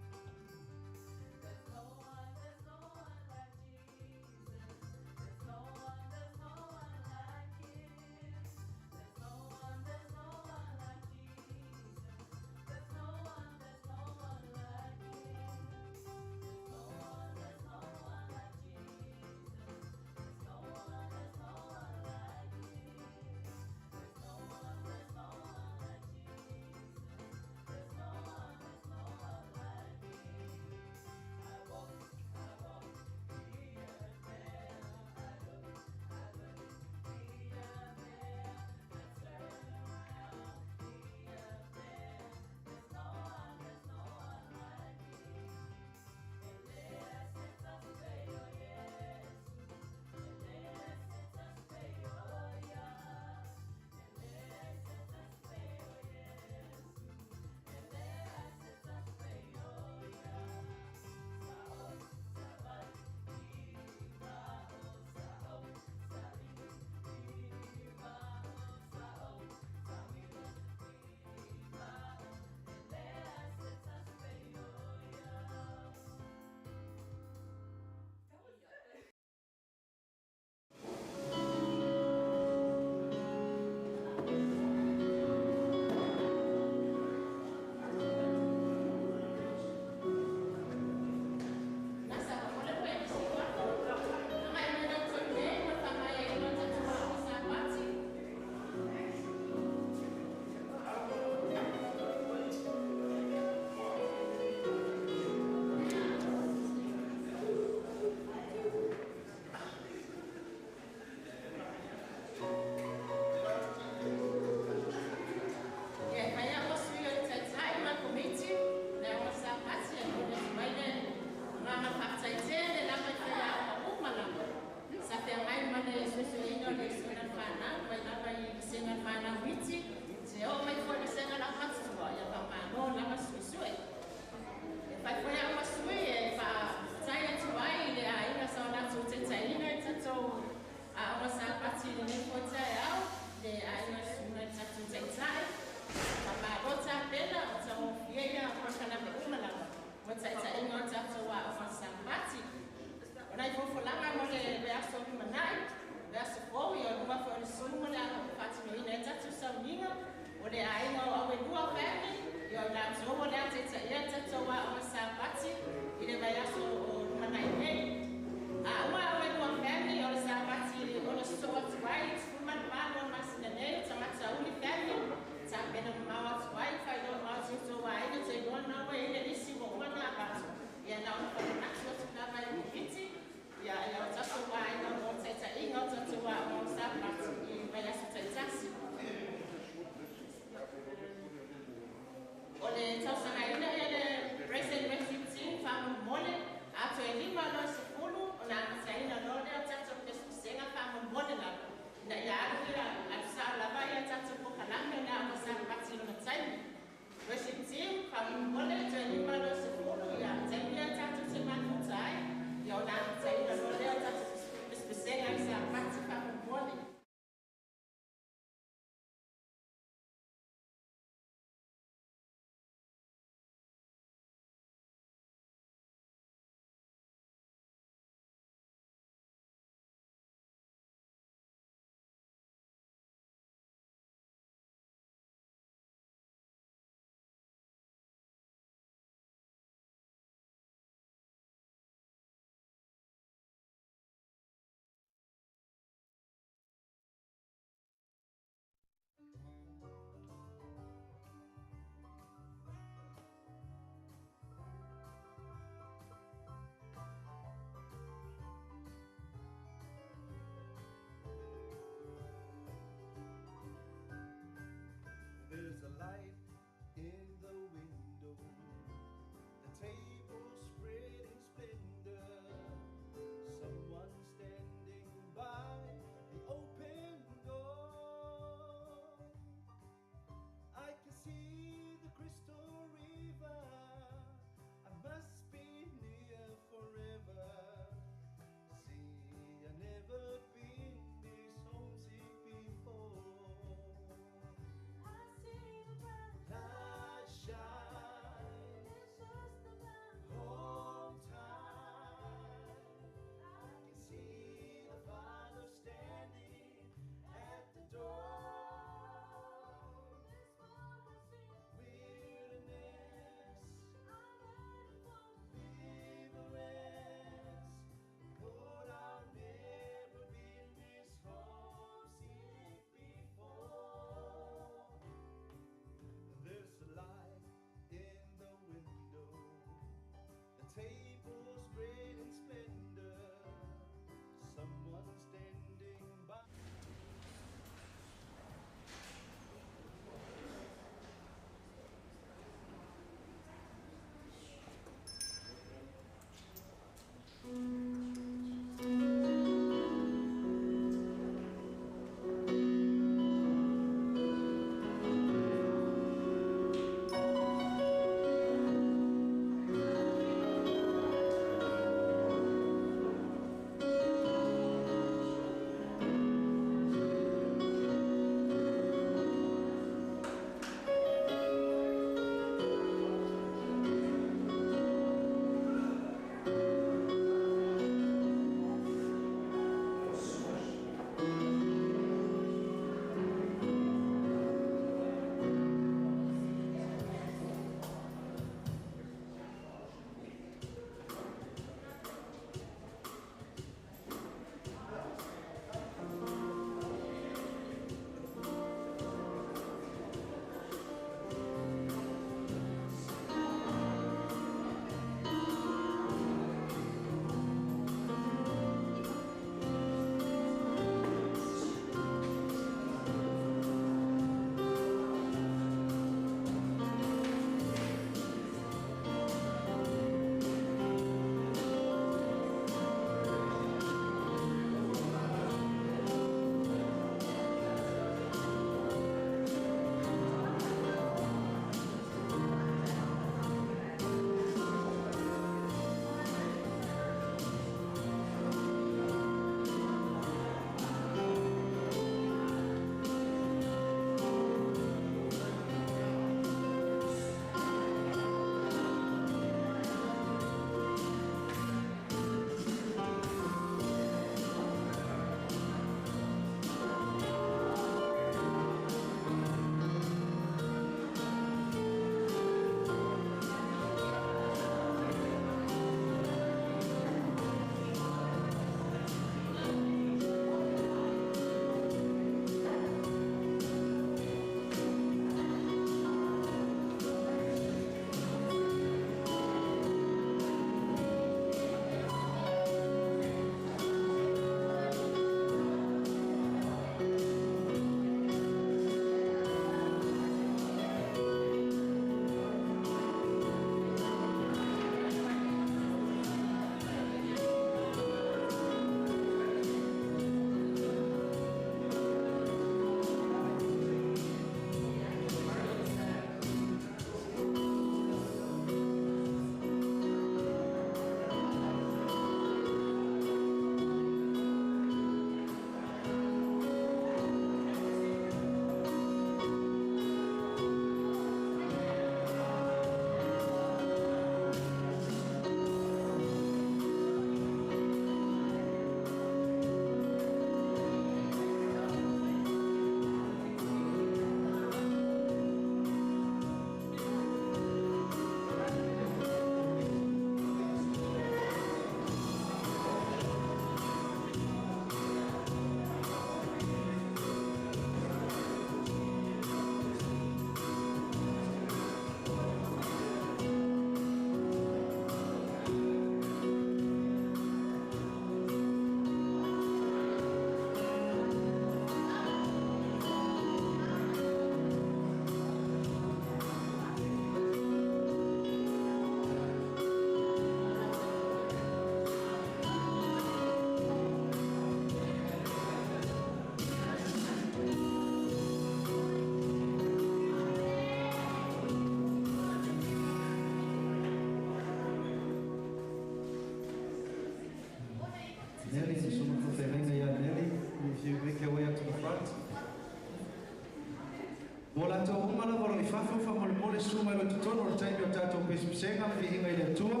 Senga whihinga i le tua.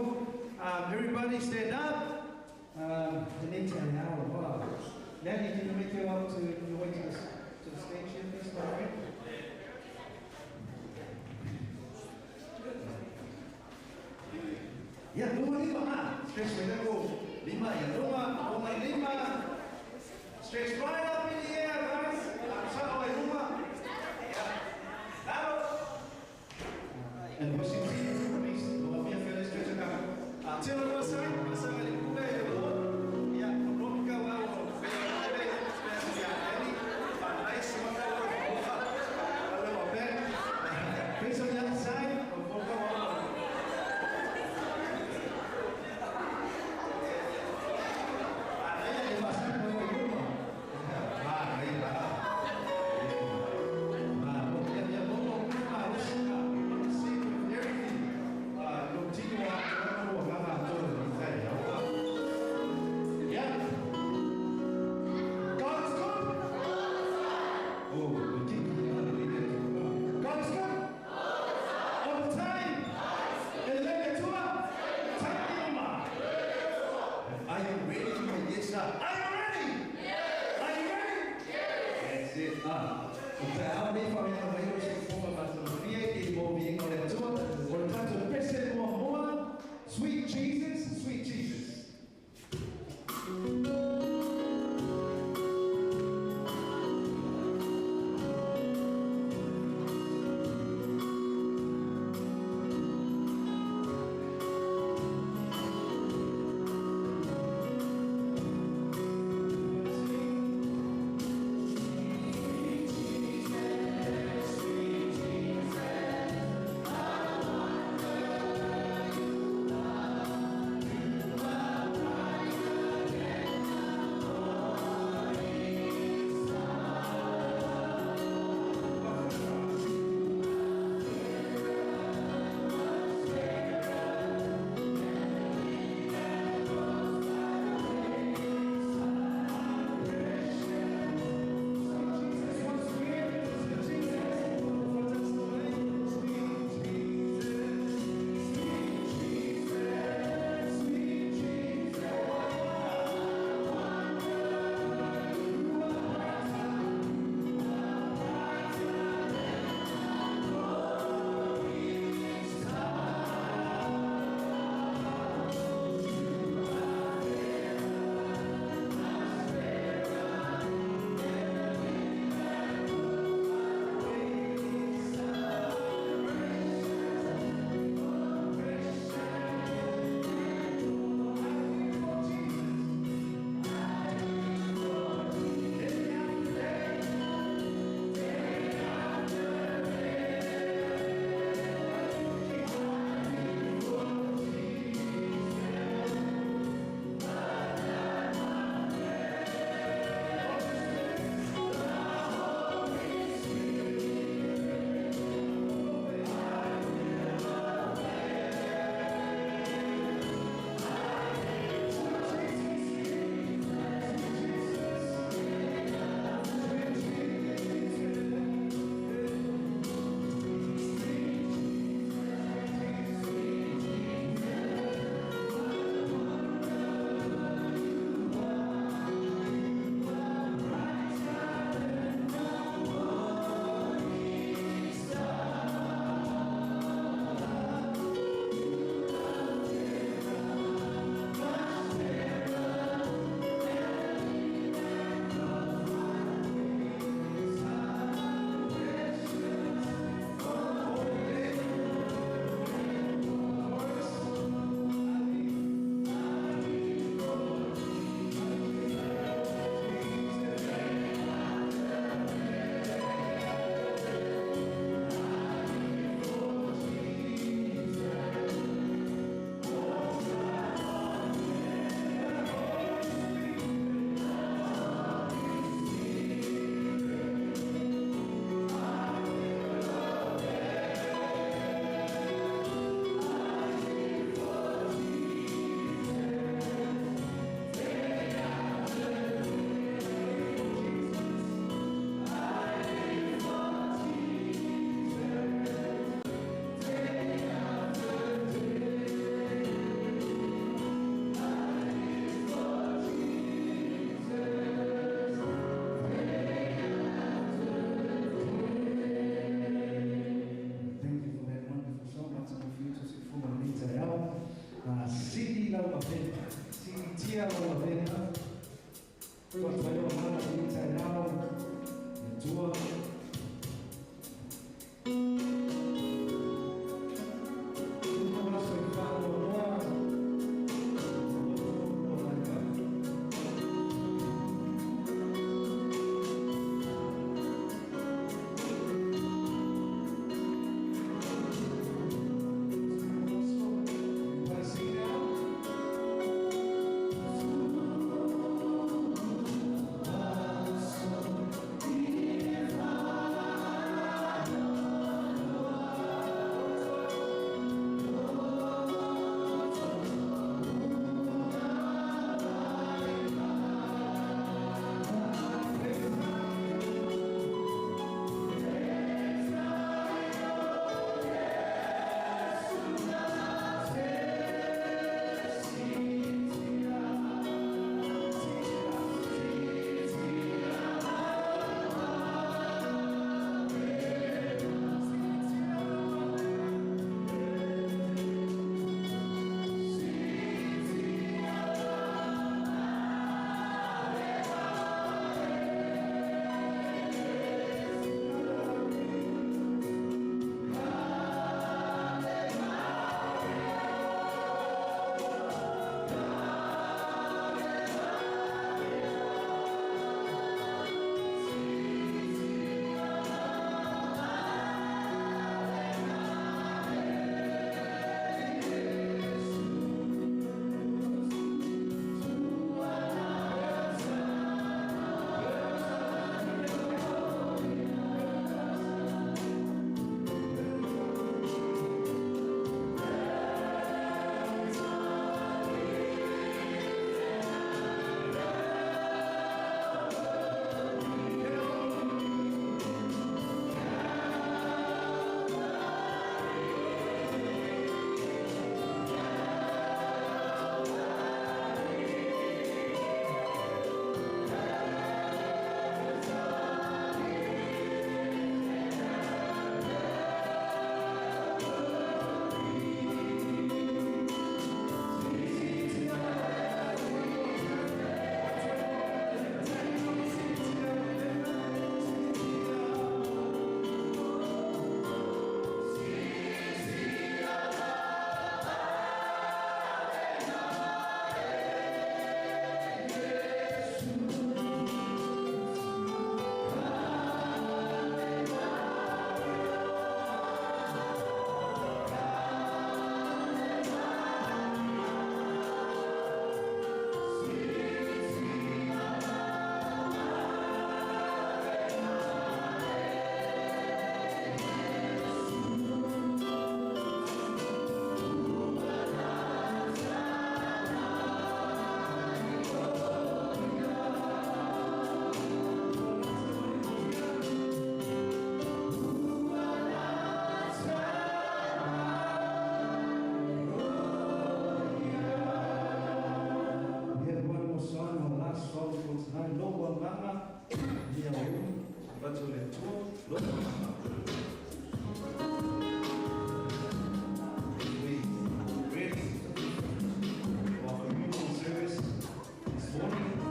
Everybody stand up. The next hour. Wow. Nanny, can you make your way to the stage here, please? All right. Ya, lima. Stretch with go. Lima, lima. Stretch right up in the air, guys. Lima. Out. And what's your team? Please, go up here, fellas. Stretch it out. Tell them what's right. What's right. Yeah, don't go out. Face on the other side. Sweet Jesus, sweet Jesus. Sweet Jesus, whakatu le tua, loto maka. We ready for our communal service this morning.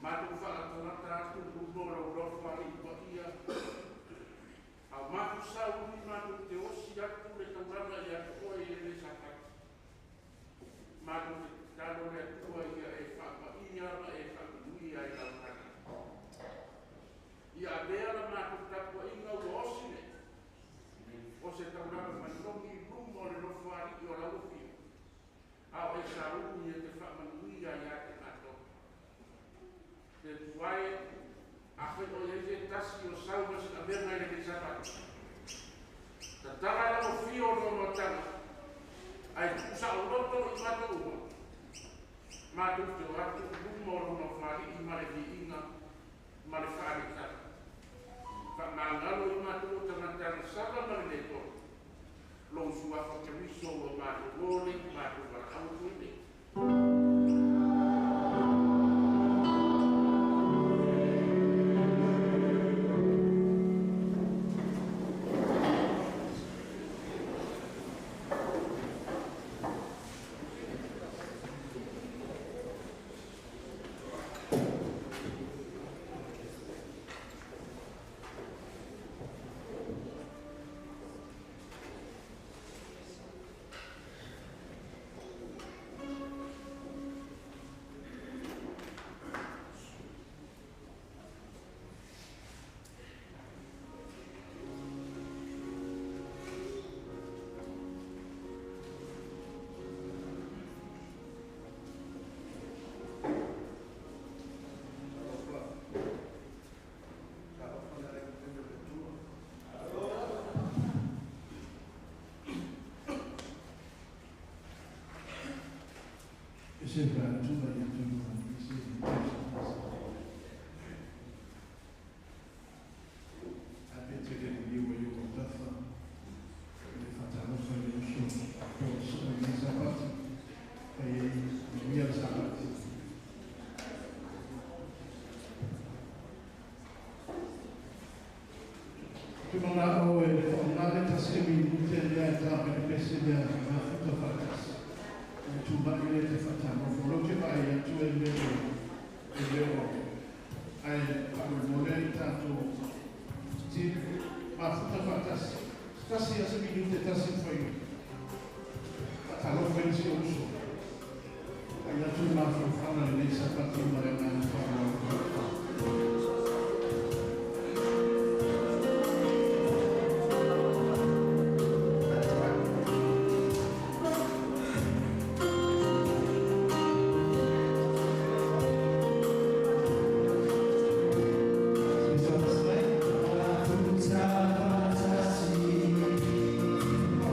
Matu whakatonata atu kumora urofari kwa ia. A matu sauri matu te osi atu le tauranga i atua i ele sapati. Matu te talo le atua ia e whapa ia ma e whakanui ai lautaka. Ia bea la matu tapua inga ua osi ne. O se tauranga manongi i rumo le rofari i o laupi. Ao e sauri e te whakanui ai ate mato. Te tuai a whetoi e tasi o sauma si a berna e ke sapati. Ta tara la o fio no no tanga. Ai kusa o roto i mato ua. Mato te o atu rumo no whari i mare vi inga mare whari tara. Whamangalo i mato o tangatara sara mare le to. Lo sua whakamiso o mato lole, mato wara au tuine. Sempre a tuba e a tuba, a petire di io dafa, le fatalo fare lo show, posso i sapati e i miei sapati. Prima la o le tasemi tutte le altre per queste da tutto fatto. Tuba ile te fatamo, lo che vai a tu e leo ai parole tanto ti ma tutta fatta stasi a minute tasi foi fatalo pensi uso ai a tu ma fanno le sapati ma non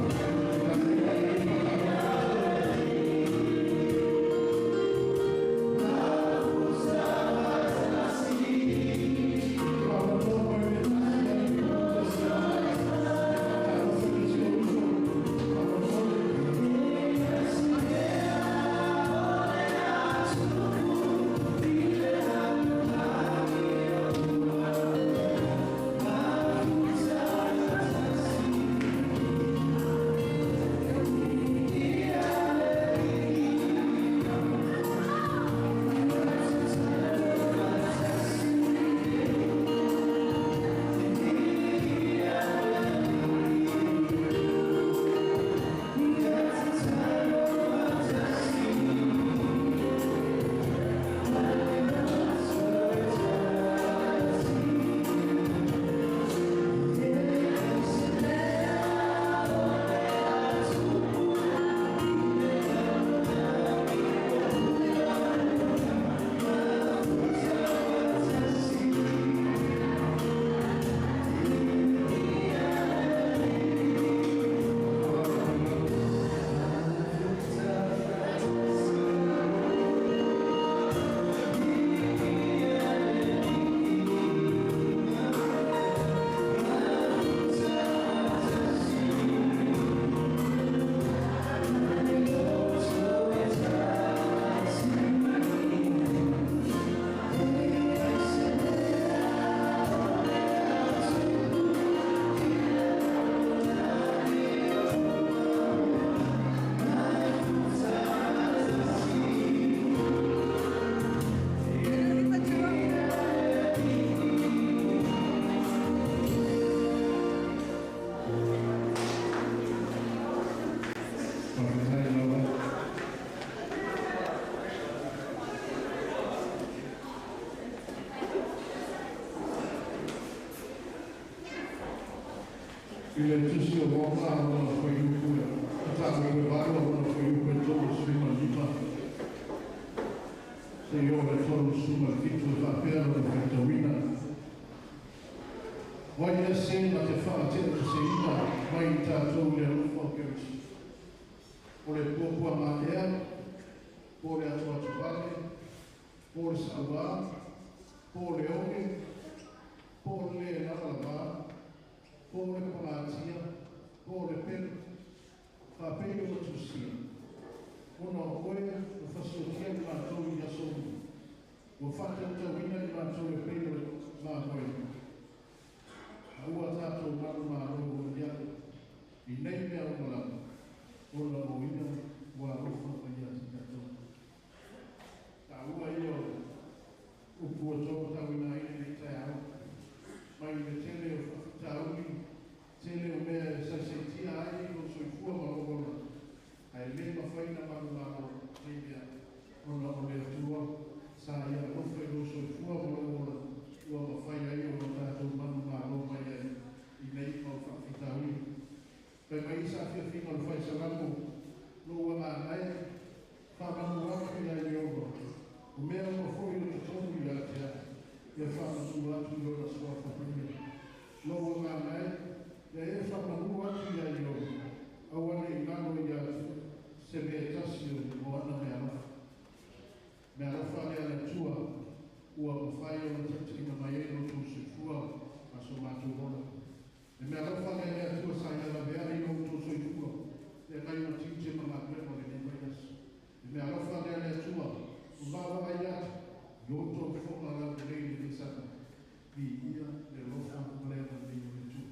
Thank you. le tusi o waka o na koe ukua. Ata koe waka o na koe ukua tolu suma lima. Se yo e tolu suma kitu e whapea o na whetawina. Wai e se na te whaatea te se ina mai i tātou le rufo kerisi. O le pōpua mātea, po le atua tupake, po le saua, po le oke, po le nalava, po le palatia, po le pelu, whapei o tusia. Ona o koe, o whasiotia i mātou i asomu. O whate tau ina i mātou e pei o māmoe. Aua tātou maru māro o iau, i nei mea o malama. Ola o ina wa rofa o ia si kato. Ta ua ia o kua tō tau ina ina nei tai au. Mai me tele o whakitauri, tele o mea e saisetia ai o soifua marogola. Ai le mawhaina maru maro nei mea. Ona o le atua, sa ia rofa o soifua marogola. Ua mawhaina ia o tātou manu maro mai ai i nei mau whakitauri. Pai mai isa fia fina o whai salamo, no wanga nai, whakamu waka ia i ogo. O mea o fwoi o tonu i atea, ia whakamu atu i ora sua whapine. No wanga nai, ia e whakamu atu ia i ogo. Awane i nano i atu, se mea tasio o ana mea rafa. Mea rafa lea le tua, ua mawhai o na tatina mai e no tu se fua, aso matu rola. E mea rafa lea lea tua sa ia la mea i no tu se fua, e kai o tinte ma ma kwema le nemaias. E mea rafa lea lea tua, o mawa ai atu, i o to whonga la le rei le sata, vi ia le rofa lea le rei le tu.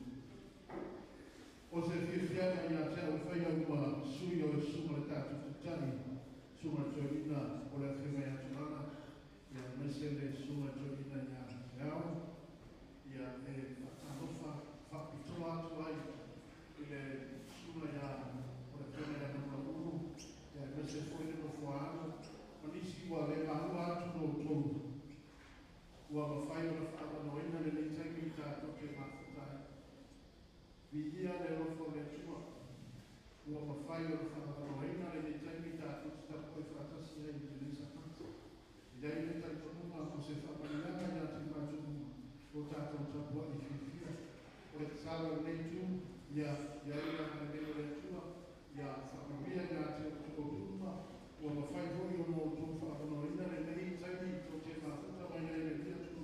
O se whiwhiana i a tea o whai au ma sui o e suma le tātu tutani, suma tuarina o le whiwhai aturana, ia mese le suma tuarina i a teao, ia e whakanofa, whakitoa atu ai, i le suma ia o le whiwhai aturana uru, ia mese fwere no whaano, manisi ua le maua atu no tonu. Ua mawhai o le whaanoina le nei taimi i tātou ke mafutai. Vi ia le rofo le tua, ua mawhai o le whaanoina le nei taimi i tātou te tapu e whakatasi ai i te lisa pata. I dai le tai tonunga o se whamanilanga i ati mātunga o tātou tapua i whiwhia. O le tsara nei tu, ia ina na nei le tua, ia whakamia i ati o tukotunga, ua mawhai hoi o no tō whaanoina le nei taimi o te mafuta mai nei le tia tu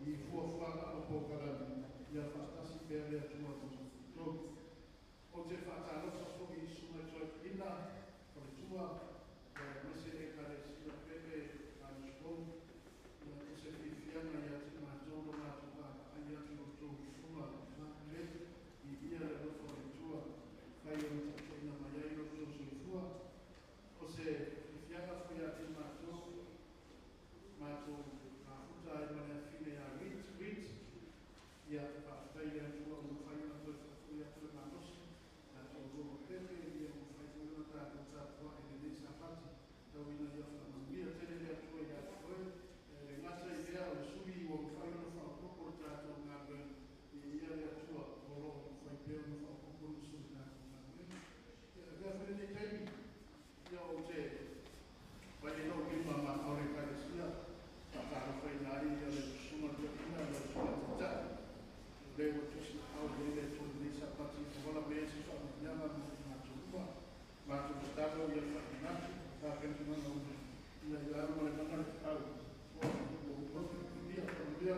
i fuafana o pōkarani. Ia whaatasi pēr lea tua o o te whaatalofa soki i suma toi ina, o le tua, mese e kare sila pepe a niskou, ia o se whiwhiana i ati mātono mātuka, ai ati o tō suma mātule, i ia le rofo le tua, kai o te ina mai ai o tō soifua, o se whiwhiana fui ati mātou, mātou māfuta ai mana whine a rit, ia whaatai lea tua o mwhaina koe whakui atu e mātosi, na tō roma pepe, ia o mwhai koe tātou tātua e le nei sapati, tau ina ia whakamangia tene lea tua i atu koe, le ngata i lea o suri o mwhaina whakoko tātou ngā koe, i ia lea tua o roho mwhai peo na whakoko na suri tātou ngā koe. Ia rea whare nei teimi, ia o te vai e nau lima ma aure karesia, tātaro whaina ai ia le suma te ina, le suma te tātou. Le o tusi au le tu le sapati wala besi fa nyama na tuwa ma tu stado ya fa ta kan tu na no ya ya ma le kana au o dia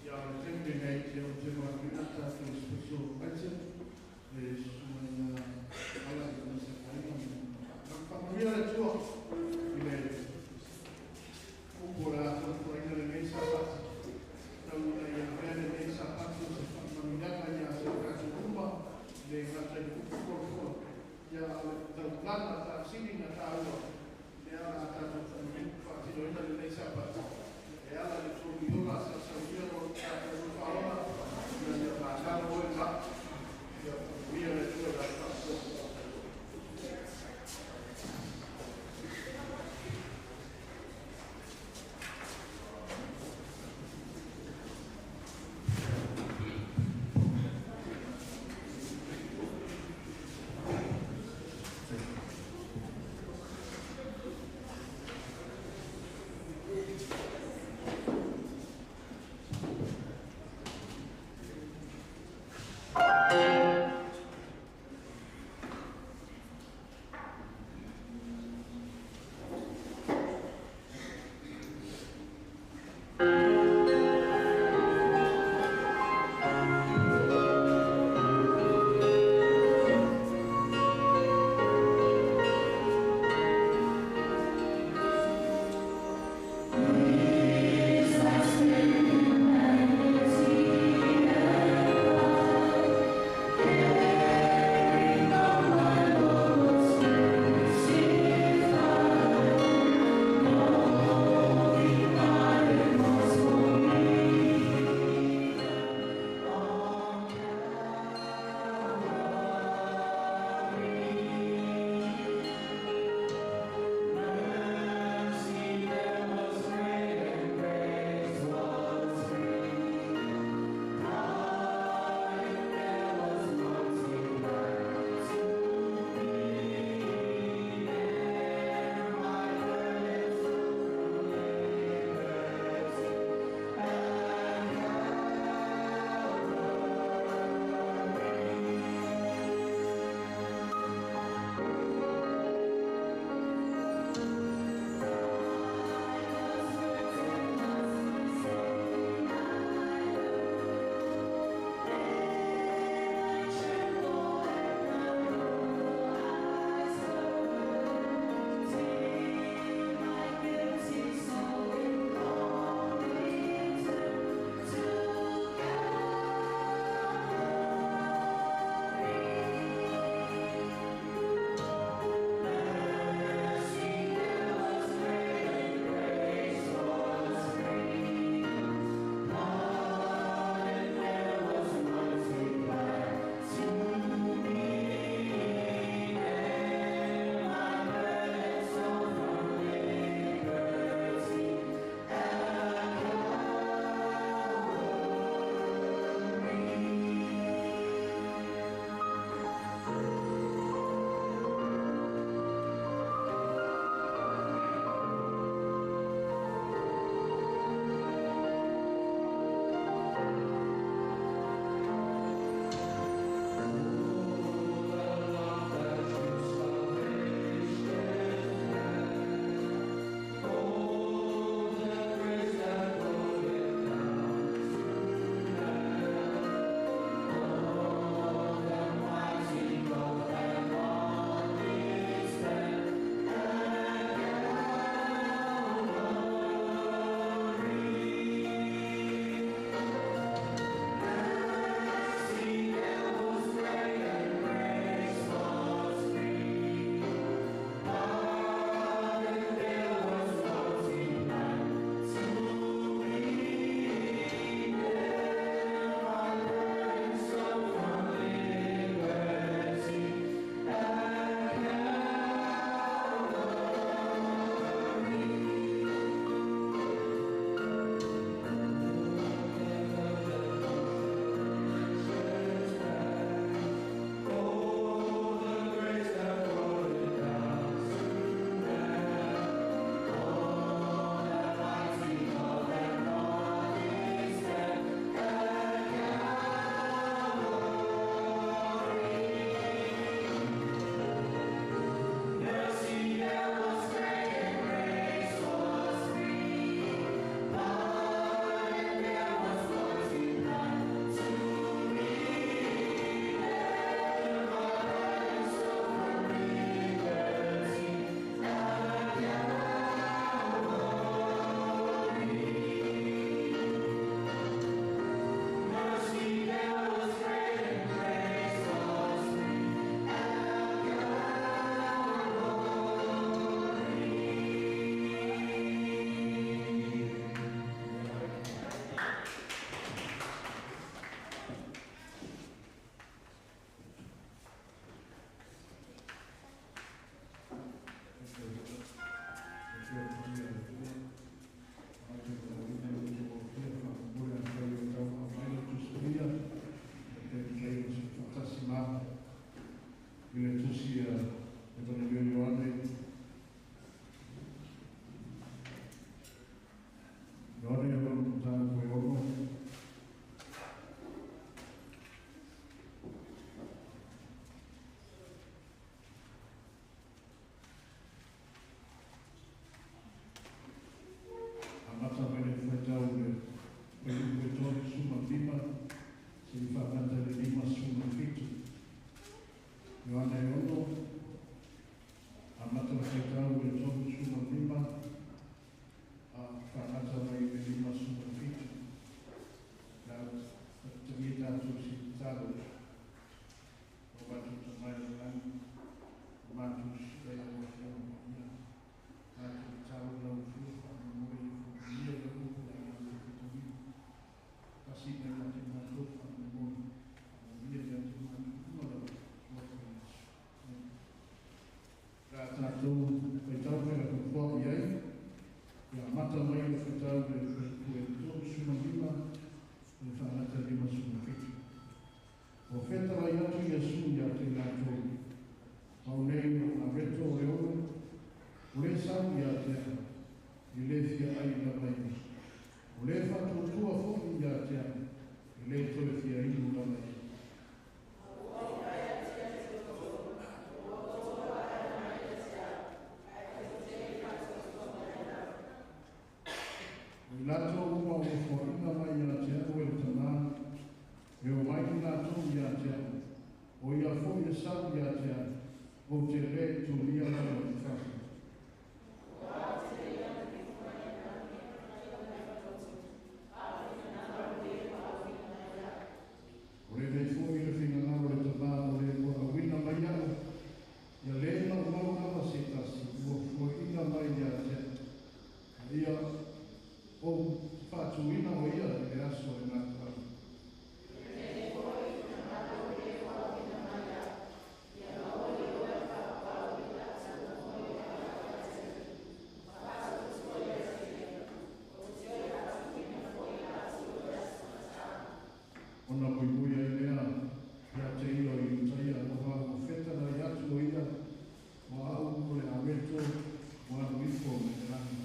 ya le tempo nei che o te ma na ta tu spesso pezzo le suma ala di se fai ma famiglia del tuo ancora le mie sapati da una bene dei sapati si fanno minata ya se caso rumba le grande corpo ya da plana da sinina taua le ala da fatti lo ina dei sapati e ala le suo viola sa io non parola le passare voi là via le tue da mai ono, a mata kai tau e tohu suma lima, a whanata mai e lima suma fitu. Na tangi tātou si tālo, o watu tamai o lani, watu si kai o whio ia, watu tau lau whio, watu moi i whio, ia le uku la ia le fitu ia. Kasi me mati mātou, watu moi, ia le atu mātou, mara, tātou kai tau whera ka kua iai, ia mata mai o kai tau e tō suma lima, e whanata lima suma whitu. O whetara i atu ia su ia te ngātou, au nei o a reto o reono, o le sau ia te ana, i le fia ai la mai. O le whatu tua whoki ia te ana, i le toe fia inu la mai. Lato uma o whainga mai ia te aro e tana, e o mai ki lato ia te aro, o ia fo ia sau ia te aro, o te re tu lia mai o te whaki. O le rei fo i le whina ngaro e tana, o le kua wina mai aro, ia le na mau nama se tasi, o whainga mai ia te aro, ia o whātuina o ia e aso e ngā tau. Ona mui mui e mea, ia te ilo i utaia, o wā o whetana i atu o ia, o au o le aweto, o anu ifo me te rangi.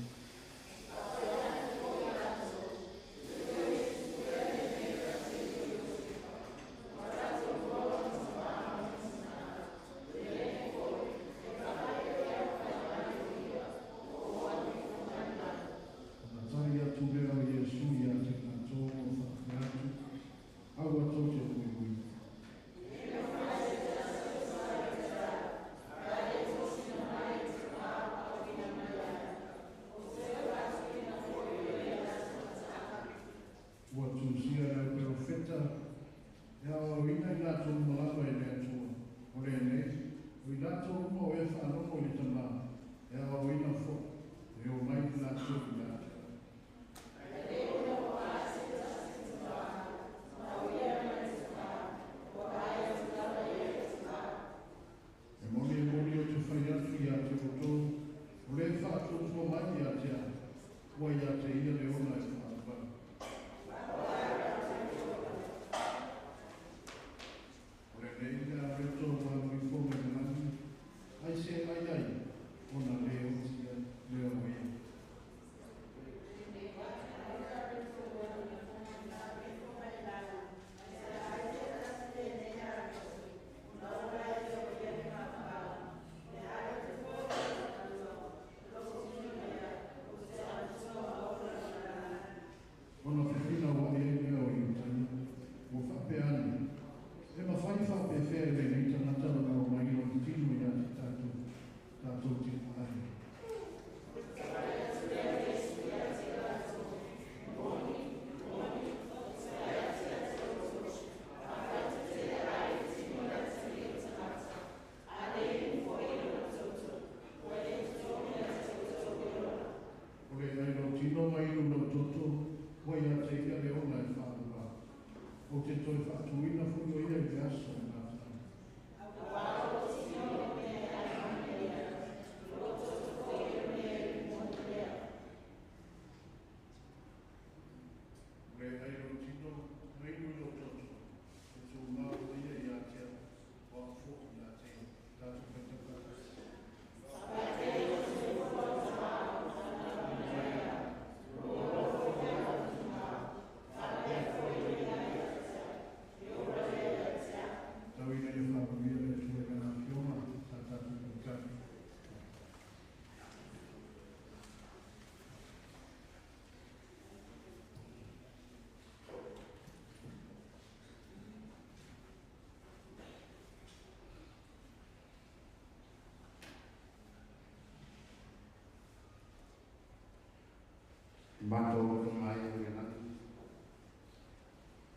Mato ke mai o le nani.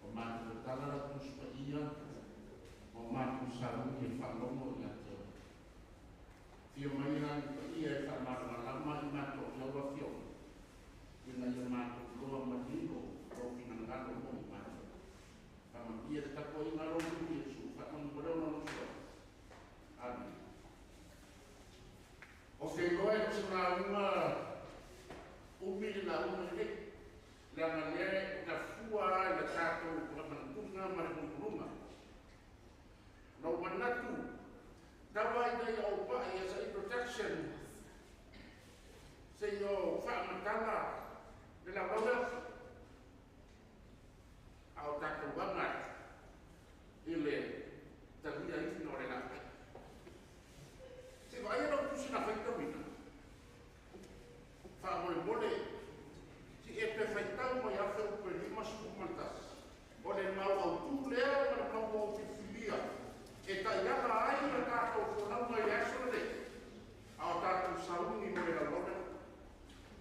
O mato tala la kuspa ia. O mato saru ke whanongo i ato. Fio mai nani pa ia e whanara lama i mato ke awa fio. Ina ia mato loa matino o pinangalo mo i mato. Kama ia te tako i ngaro i Yesu. Whanongo koreo na nosua. Amen. O ke loa e kusana uma umili la umili la ngale na fua la tato la mantunga marunga no manatu dawa ida o pa ya sa protection se yo fa matala de la bola au tato bangat ile tabia hivi no rela se vai no kusina feito mina fa mole si e perfeitau mai afe o pelima sukumantas o le mau au tu lea ma mau au te filia e ta iaka ai na tātou whanau mai aso le ao tātou saungi mo e la lona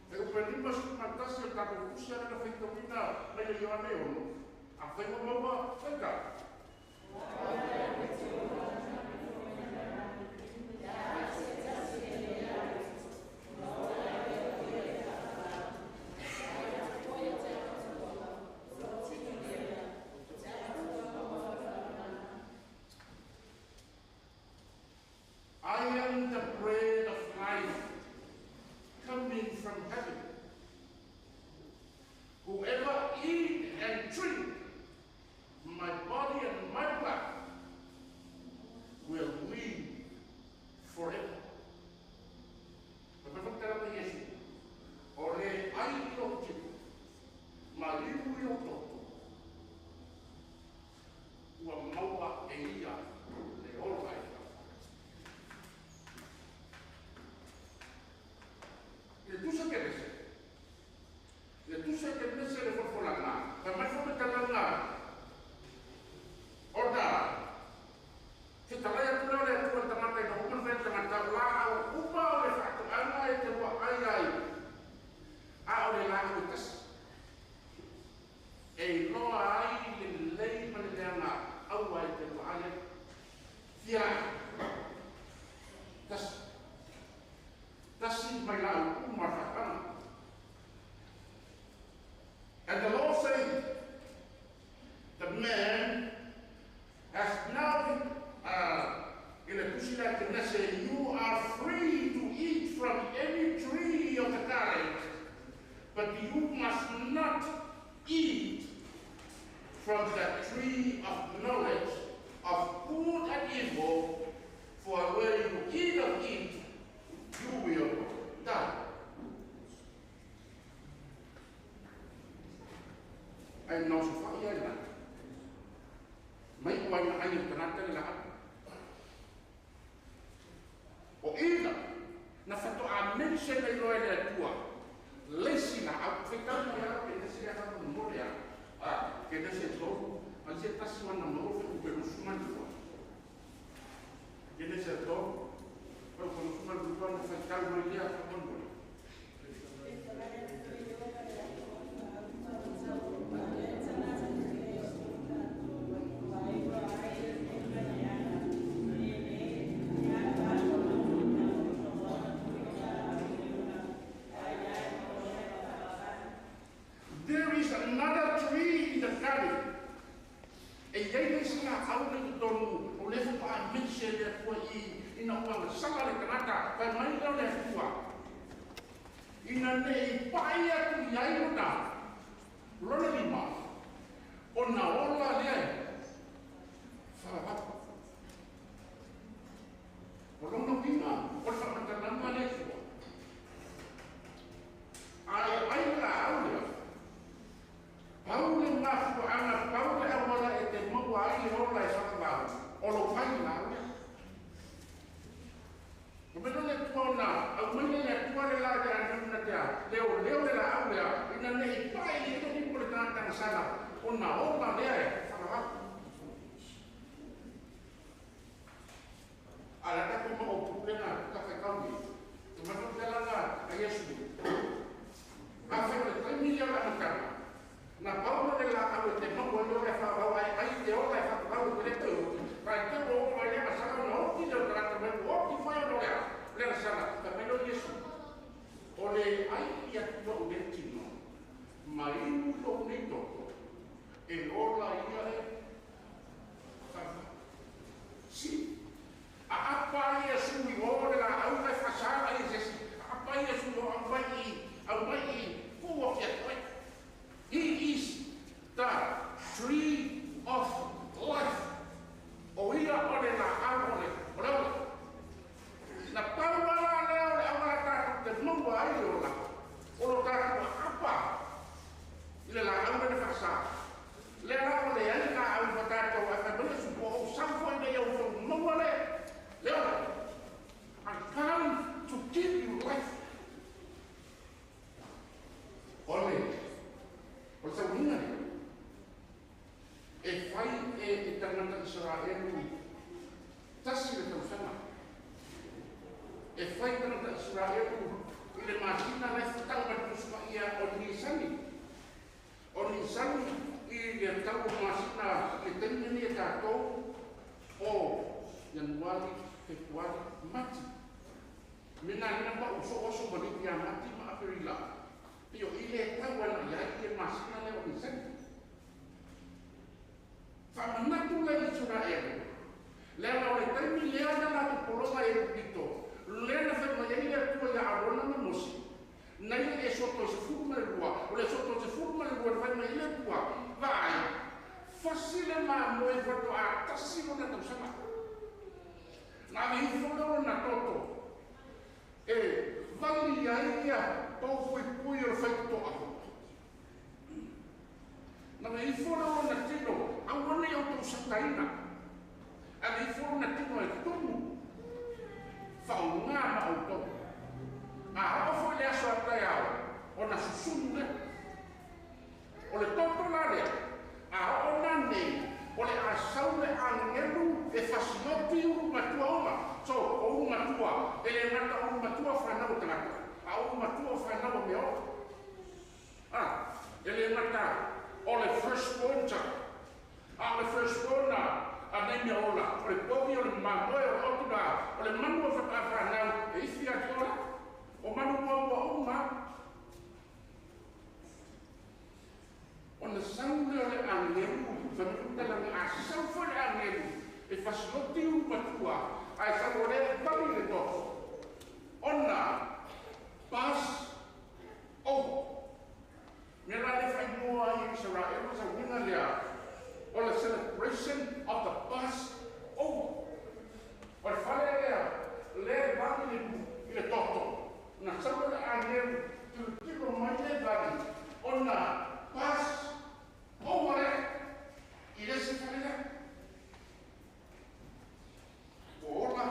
e o pelima sukumantas e tātou kusia na feitau mina mai le ioane ono a whaingo maua whaika I am the bread of life coming from heaven. Whoever eat and drink my body and my blood will live forever. Pagkakatawa ni Yesu, ore ay ito malimu ito huwag mawa e iya le oray. Le tu sa kenese. Le tu sa kenese le forfolanga. Kamay forfolanga. Orda. Fitalaya tula le tu tamata na ukun fen tamata la au upa le faktu ana e te wa ai. A ole la ko tas. E no ai le lei man le ana au ai te wa ai. Fia. Tas Tasik my life, and the Lord said, the man has now in a Kushina Knesset, you are free to eat from any tree of the garden, but you must not eat from the tree of knowledge of good and evil, for where you eat of it, you will die. Ay no se falla na. May kuwan na ayun kanata nila. O ina na fato amen siya na ilo ay tua. Lesi na outfitan mo yan kaya siya ka mo ya. Kaya siya to. Ang siya tasman na mo ko pero suman tua. Kaya siya to. Pero cuando suma el grupo no fue calmo el día, fue muy There is another tree in the garden. E iei nei singa au nei tonu o lefu pa mitse le fua ina wanga sanga le kanata kai mai leo le fua. Ina nei paia tu iai luna. Lona lima. O na ola le. Fala. O lona lima. O sa matanama le fua. Ai la au le. Paule ngafu ana paule awala e te mau ai rola e sakabau. Olo fai na. Kumeno le tuona, au mene le tuona la de anu na tia. Leo le la aula, ina nei pai ni to ni por tanta sala. Ona ola le fala. ma inu to nei toto, e ola ia e si, a apa ia sui ore la au mai fasara i se a apa ia sui o au mai i kua kia toi. He is the tree of life. O ia ole na amole, ora na paula leo le ama ta te mongo ai ola. Olo ta apa. Ile la au me fasara. Le la ole ai ka au fata to a ka su po sa fo ne yo fo mongo le. Leo I come to give you life. Ole. O sa winga. E fai e tangata Israelu tasi le tau sama. E fai tangata Israelu i le mātina lai whatau matusma ia o Nisani. O Nisani i le tau mātina le taimini e tātou o Januari, Februari, Mati. Mina ina pa uso oso maniki a Mati ma Aprila. Pio i le tau ana iai e mātina le o Nisani. Whamanatu le Israelu. Lea o le taimi lea na la tupolonga e rupito. Lea na whaimai e atua ia arona na mosi. Nei e soto se furuma le rua. O le soto se furuma le rua whaimai e atua. Vai. Fasile ma moe wato a tasino na tau sama. Na me hifolo na toto. E vali ia ia tau fui pui o whaito aho. Na me hifolo na tino. Awane o tau sataina. A me hifolo na tino e tumu. Whao ngā ma au tau. A hapa fo le aso atai au. O na susunu le. O le toto la le. A o na nei. O le asau le angelu e fasinoti uru matua oma. So, o uru matua. E le ngata uru matua whanau tangata. A uru matua whanau me o. E le ngata o le firstborn taka. A le firstborn na. A nei me ola. O le poki o le mamoe o le otuga. O le manu o whanau. E ifi ati ola. O manu maua o ma. O na saule o le angelu. Whanutala a saufa le angelu. E fasiloti uru matua. Ai sa o le pami le toko. Ona. Pas. O. Me la le fai mua i Israel. Sa winga lea. O le celebration of the Passover. O le whale lea. Le vani i le toto. Na saule le angelu. Tiro mai le vani. Ona. Passover. I le se whale lea. Ola.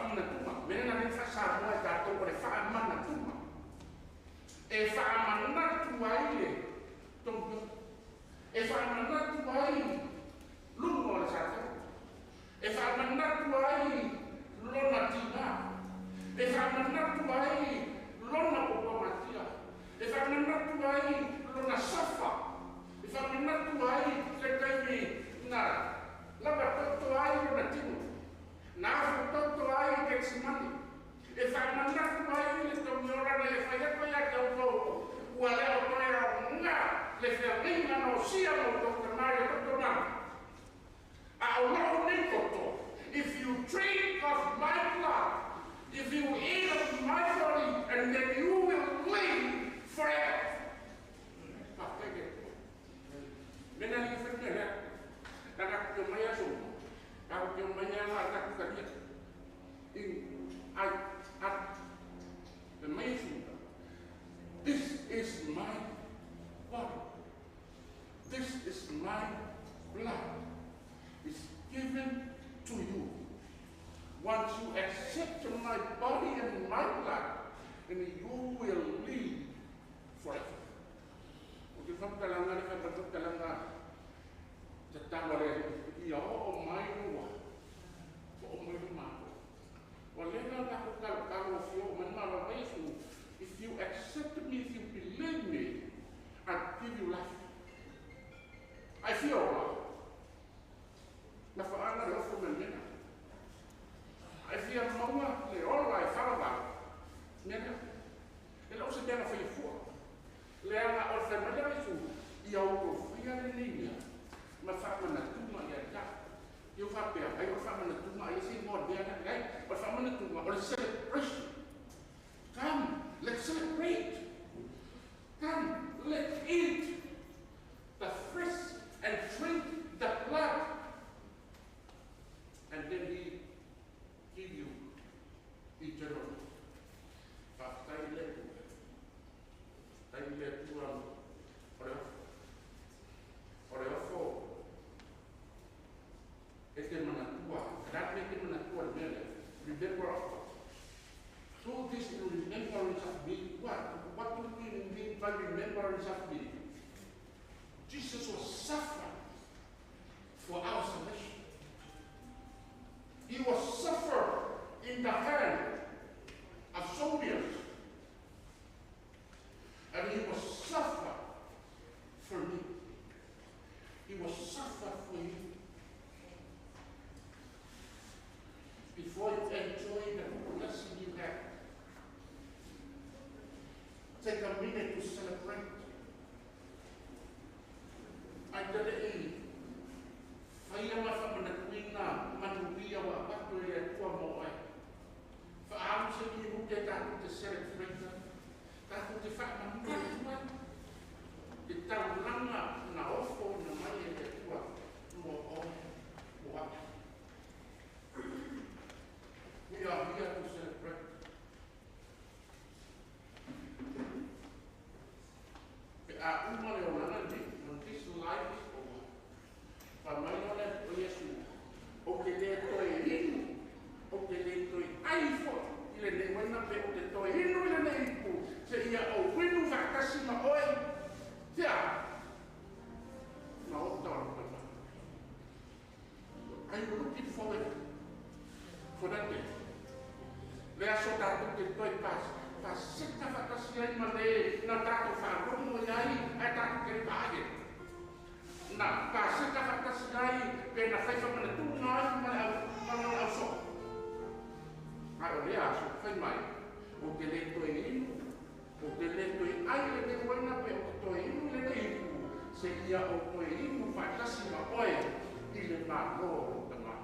whamana tuma. Mena ni whasa mua tātou o le whaamana tuma. E whaamana tua i tonga. E whaamana tua i lungo le sātou. E whaamana tua i lona tina. E whaamana tua i lona popamatia. E whaamana tua i lona safa. E whaamana tua i le kaimi na lava toto ai lona tino. Na afu toto ai Getsemani. E whaamana tua i le tongiora le whaiakoia ke au tōko. Ua leo koe au ngā le whiawinga no sia no tōka mai o toto nā. A o loo ni toto. If you drink of my blood, if you eat of my body, and then you will live forever. Mena ni whenera, naka kio mai aso, kau kio mai ala taku karia. The amazing. This is my body. This is my blood. It's given to you. Once you accept my body and my blood, then you will live forever. Porque whakakalanga le whakakalanga te taware I o mai rua, o mai mako. O lena taku kalakalo fio manmara veifu. If you accept me, if you believe me, I'll give you life. I feel well. Na whaanga le ofu mena. I feel maua le ola I whaanga. Mena. E lau se tena whaifua. Le anga o whamana isu I au ko whia le nina. Ma whamana tuma I a ta. I o whapea, ai o whamana tuma I si mo dena gai. O whamana tuma o le celebration. Come, let's celebrate. Come, let's eat the flesh and drink the blood. And then he give you eternal life. But I let you. Remember, so this remembrance of me, what do we mean by remembrance of me? Jesus was suffering for our salvation. He was suffered in the hand of soldiers. And he was suffered for me. He was suffered for you. Before you enjoy the blessing you have, take a minute to celebrate. I did it. Faya mafamana kuina manuia wa pato e tua moai. Fa am se ni mute ta te celebrate. Ta te fa manuia. Te taulanga na ofo na mai e tua mo o wa. We are here to celebrate. Umale o nana ni, this life is over. Pamainole o Yesu, o ke le toi inu, o ke le toi aifo, ile ne wana pe o te toi inu ile ne ipu, se ia o winu whakasi ma oe, tia, na o tawa papa. I'm looking forward for that day. Lea so tātou te toi pas sita whakasi ai ma le na tātou wharongo iai ai tātou kere pāge. Na pa sita whakasi ai pe na whaifa mana tūna ai mana au so. Ai o lea so whai mai, o ke le toi inu, o ke le toi ai le te waina pe o ke toi inu le ne iku, se ia o toi inu whakasi ma oe I le mā lō tama.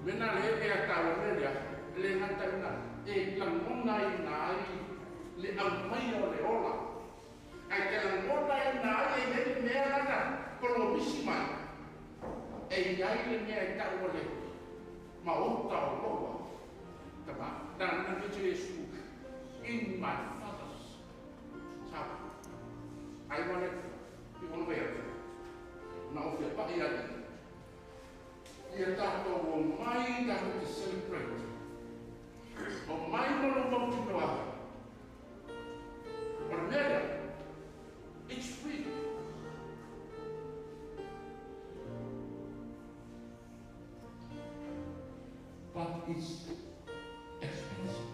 Mena le e a tāua merea, le ngataina e langona I nā ai le amai o le ola. Ai te langona I nā ai e nene mea rana kolo misi mai. E iai le mea e tāua le ma ota o loa. Tama, nana te Jesu, in my father's house. Ai wane, I wane wea. Na o whia pahi ani. ia tātou o mai tātou te celebrate. O mai mono mauti noa. O mea, it's free. But it's expensive.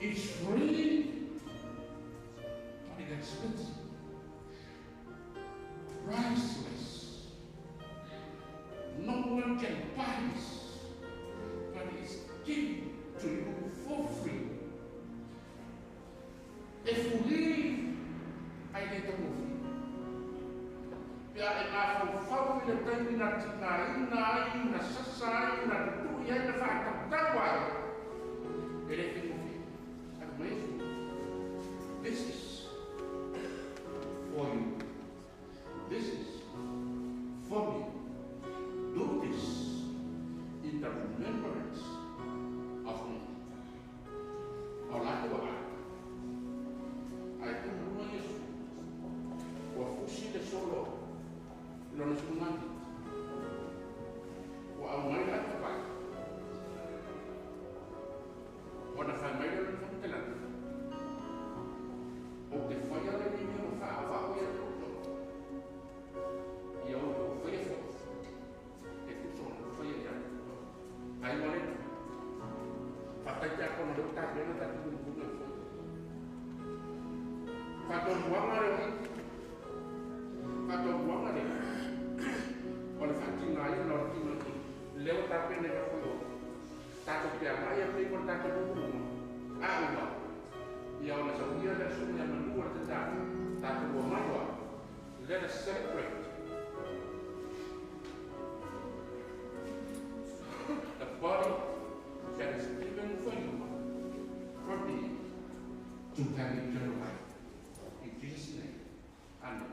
It's free, but it's expensive. Priceless. No one can buy this, but it's given to you for free. If you leave, I get a movie. Pia e ngā whau i le taimi na tina ina sasa ina tu i na whakatau ai. E le te movie. Amazing. This is for you. This is for me. Do this in the remembrance of me. Olá, olá. Aí tu não é isso. O fusi de solo. Lo nos kumandi. O amai la tapai. O na famai lo nos kumtelan. O te foi a le ni no fa fa o ia to. Ia o foi fo. E tu son foi ia. Ai mole. Fatai ja ko no ta bena ta tu ku no foi. Fa to buanga le. Fa to buanga le. O le fati ngai no ti no ti. Leo ta pene ka ko. Ta ko pia mai e pe ko ta ko ku. A uwa. Ia ona sa uia le su ya manu o te ta. Ta ko mai wa. Let us celebrate the body that is given for you, for me, to have eternal life. In Jesus' name, amen.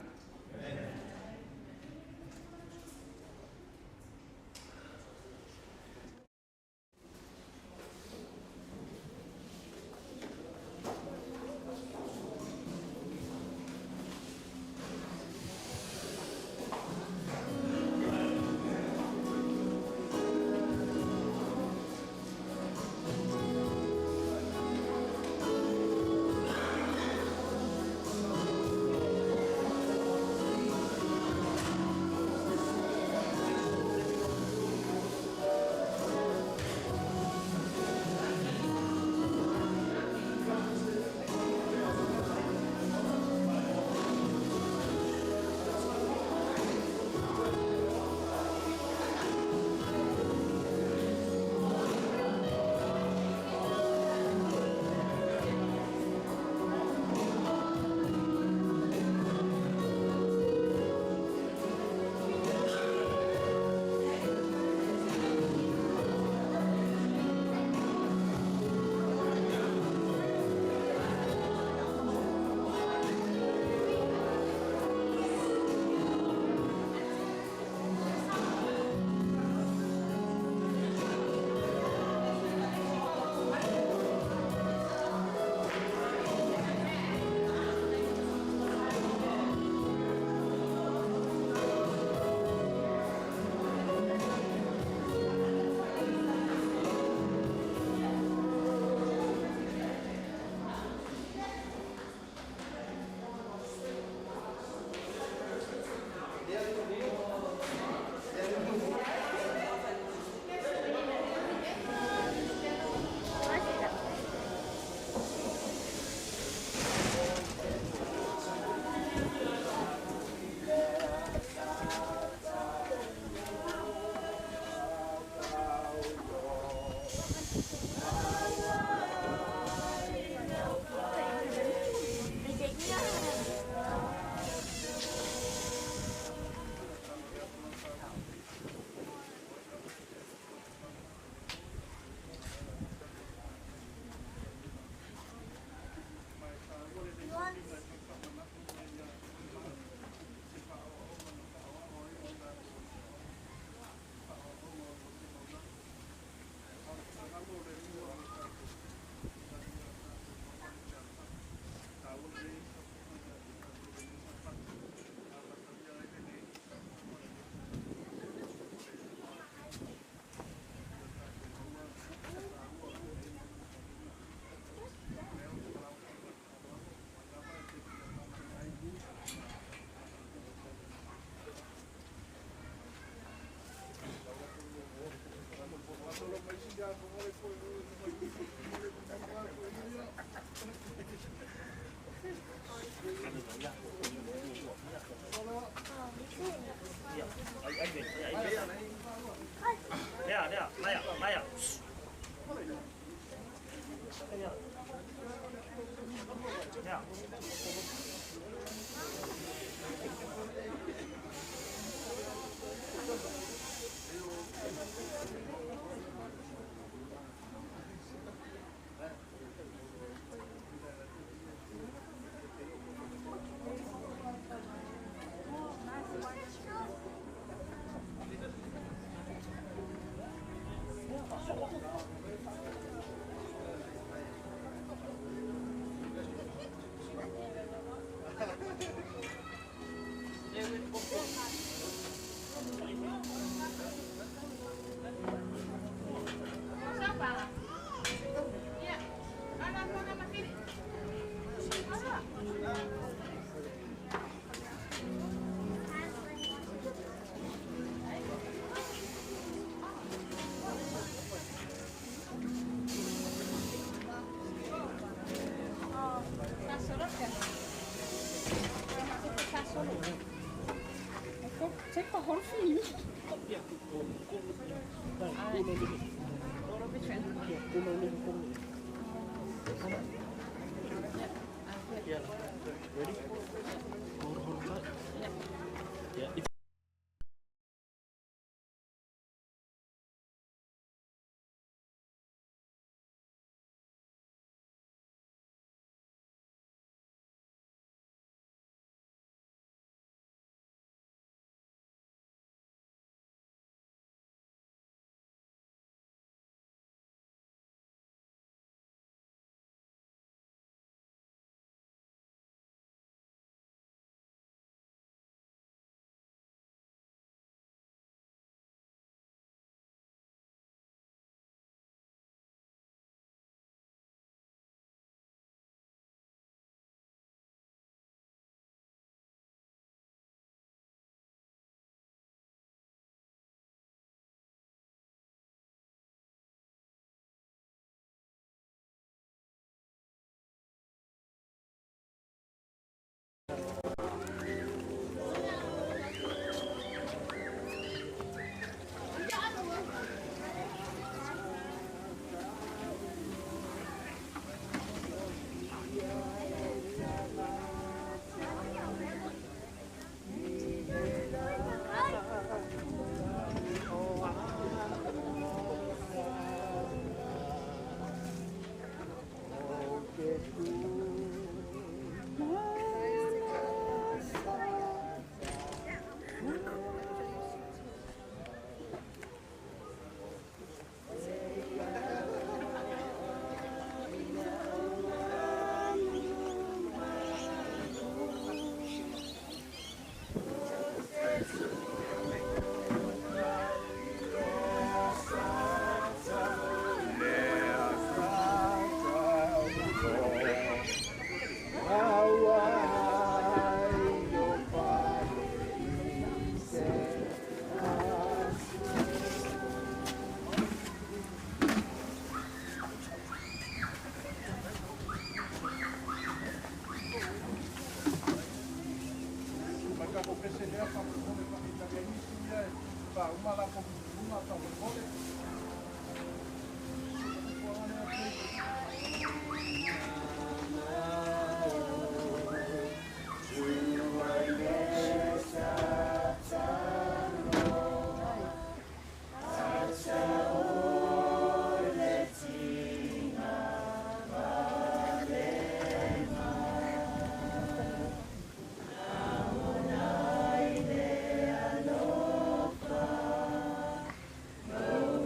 Oh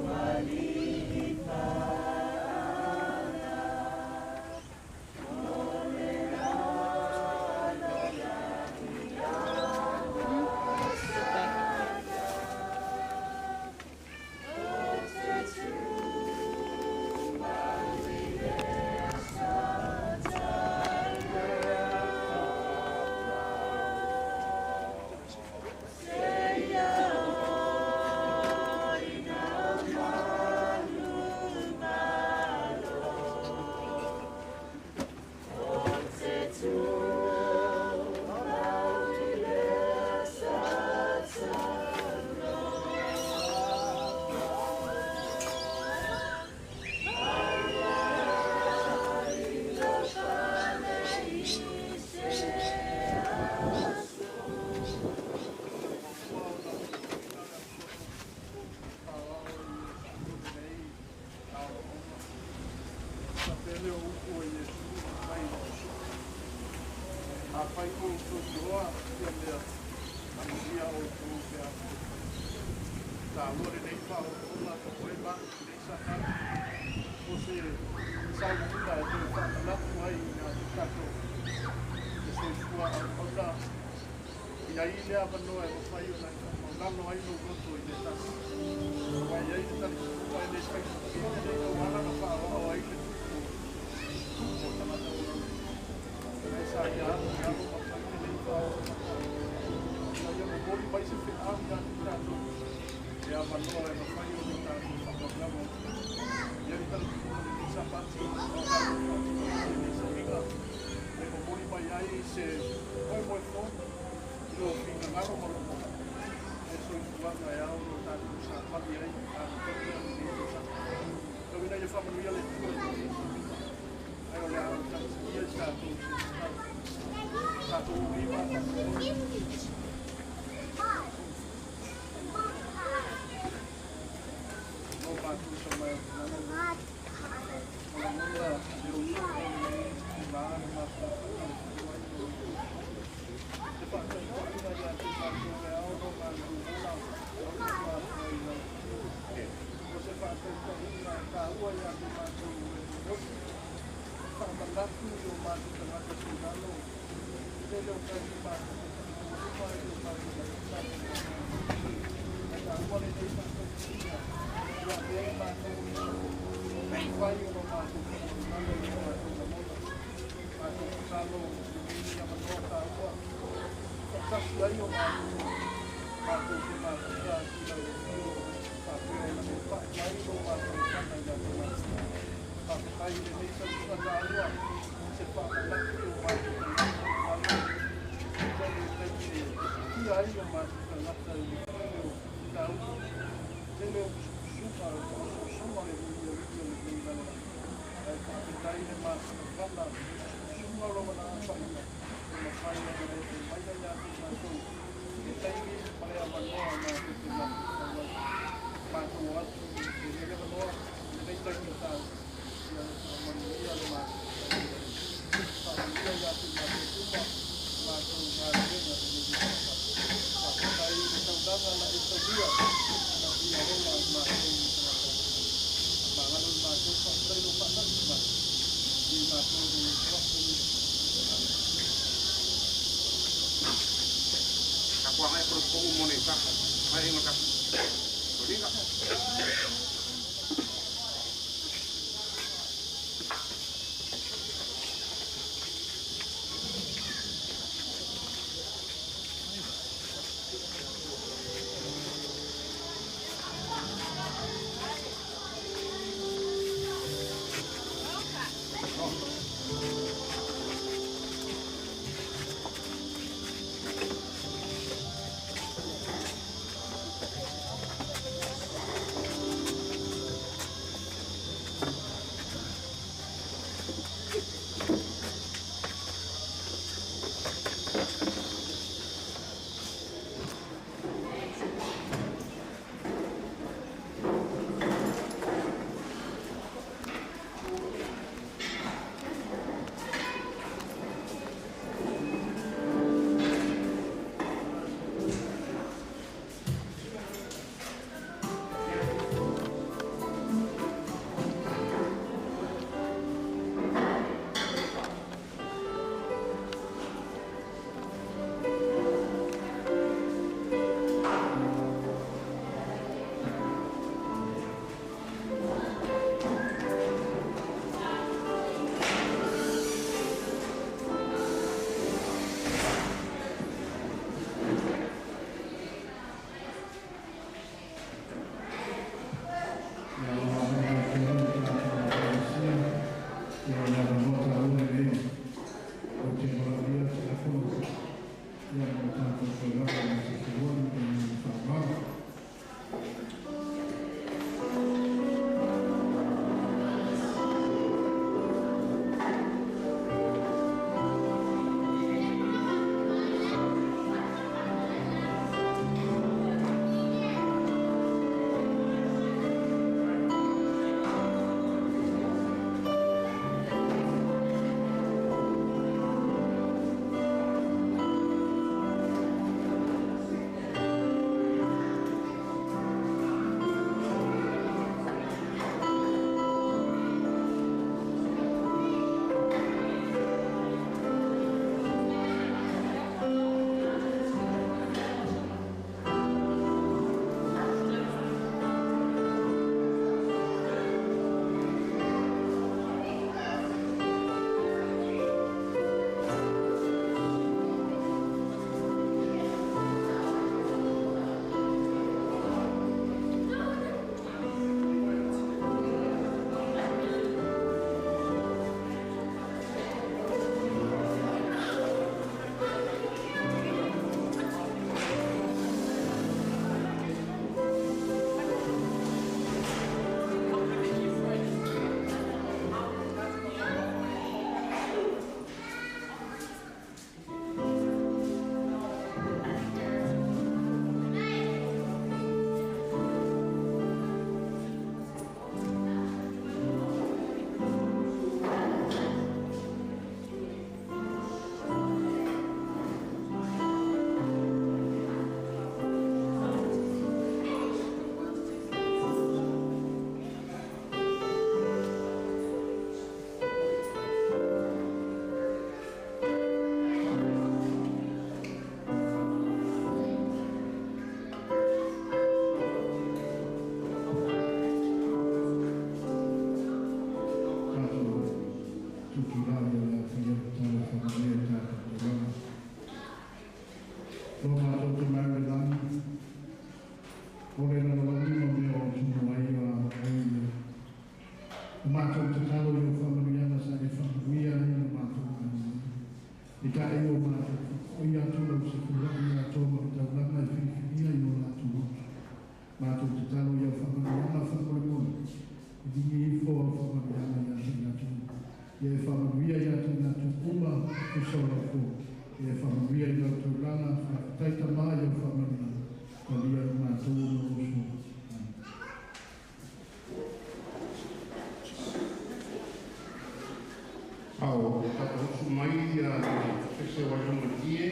pai ko to doa ia mea ia o to ia ta lore nei pa o la to e ba nei sa ka o se sa tula e te fa la mai na ta to e se fua o la ia ile a no e fai o na no ai no to i ta wa ia i ta ko e nei sa ki nei o ana na pa o ai le o ta na sa ia ia o pa ki nei pa o ia mo boli mai se a ia ta to ia ma no e fai o ta to pa mo ia i ta ki sa pa ti o ka ni sa ika e mo boli mai ai se foi moi fo no fina ngaro mo e so tua na ia o ta sa pa ia ai a to ni sa to vina ia fa mo ia le tu ai o ia ta ia sa to sa to viva no pa tu so mai na na eu sou lá na Ore na lima mea o tunu ai wa oile. O mātou te talo i o whamaniana sa e whamanuia i o mātou kani. I ta e o mātou o ia tūlau se kurai a tōma i tau lama e whiwhiria i o mātou o. Mātou te talo i o whamaniana whamanuia. I dingi i fo o whamaniana i a tū. I e whamanuia i a tū ngā tū kuma o saura ko. I e whamanuia i a tū lana whakataita mai o whamaniana. Kali a mātou o osu. Au, tatahusu mai a whese wa yunga tie,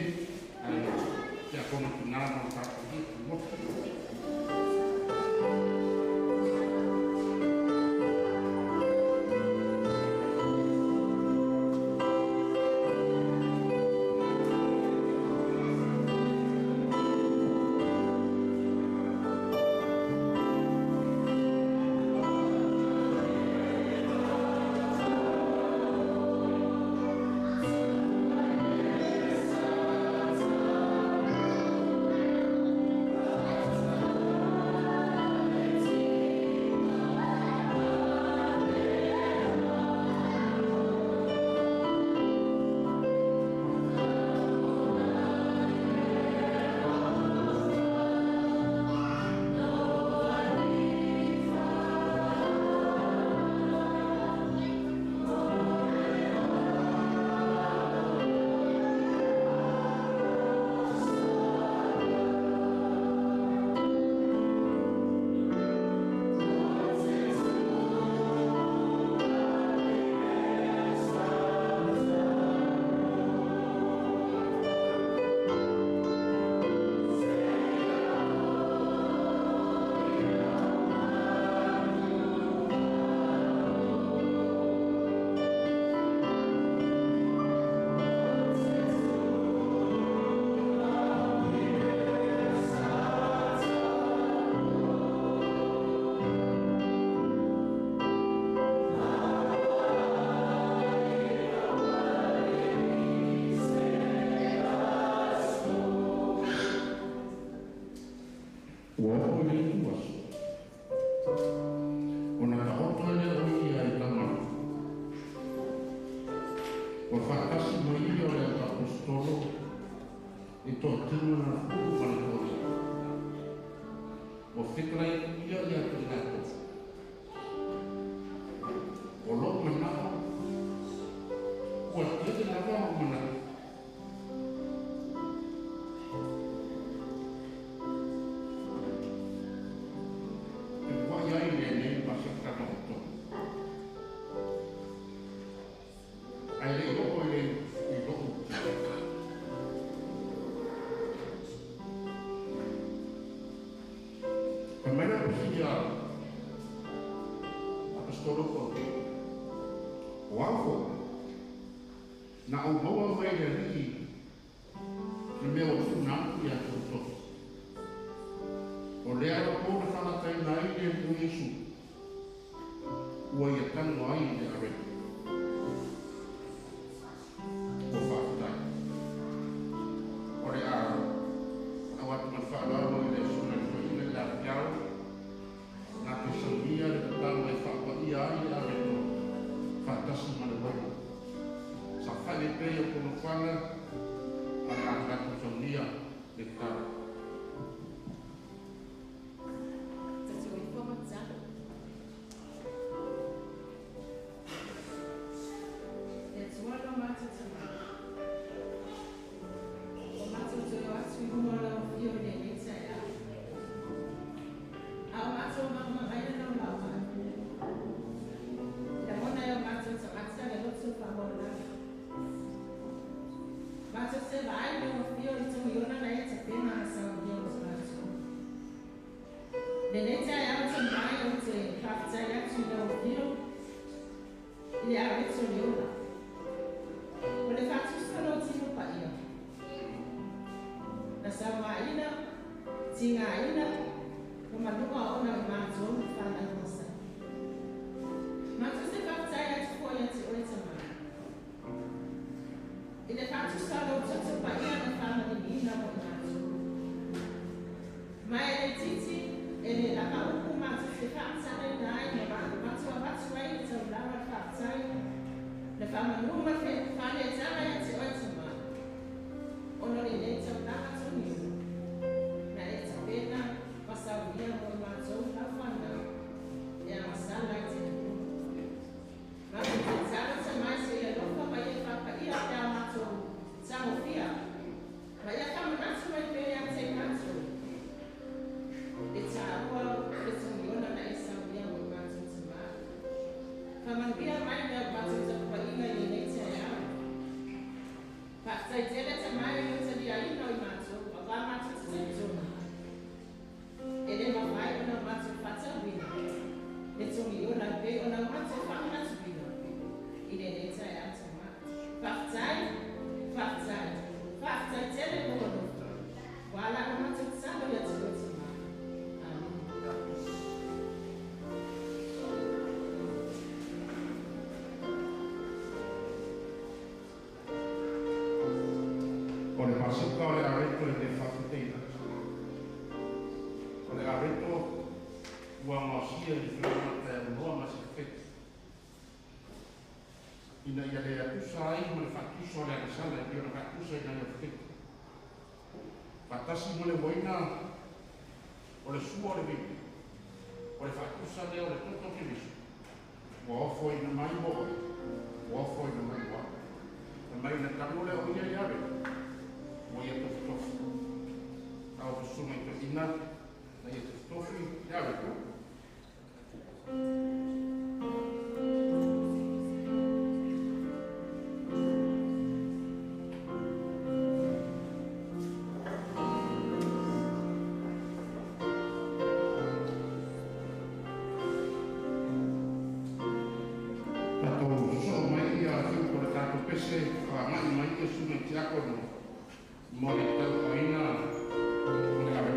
te a kona tunana o tāpaki, Mai titi se whaatane nai ma matua watu ai i tau lawa whaatai. Le whamanuma whane tana ia te oi tama. Ono ni ne tau lawa toni. Na e ta pena masauria mo i mātou la whana. Ia masala i te Mami te tara te mai se ia loka mai e whakaia te a mātou tango whia. Mai a whamanatu mai pere a te mātou. E tā ua e tungi ona na e sauria mo i mātou te mā. Whamanwhia mai mea mātou te painga i nei te ea. Pātai tele te mai o te ria ino i mātou, a wā mātou te te tona. E le mawhai ona mātou whatawina. E tungi ona pe ona mātou whamanatu wina. I le nei te ea te mā. Whaatai tele mono. Wala o mātou te sano ia te te mā. O le masuka o le areto e te whakateina. O le areto ua maosia i whanata e unoa masakete. Ina ia le atusa ai mo le whatusa o le arisana e piona whatusa ina ia whakete. Whatasi mo le waina o le sua o le vipi. O le whatusa lea o le toto ke visu. Ua ofo ina mai mo oi. Ua ofo ina mai wa. E mai na tamo le o ia i are. Ua ia tofu tofu. Au kusuma i to ina. Na ia tofu tofu i are. Pese a mai mai que sume tiaco no morita oina o le abe.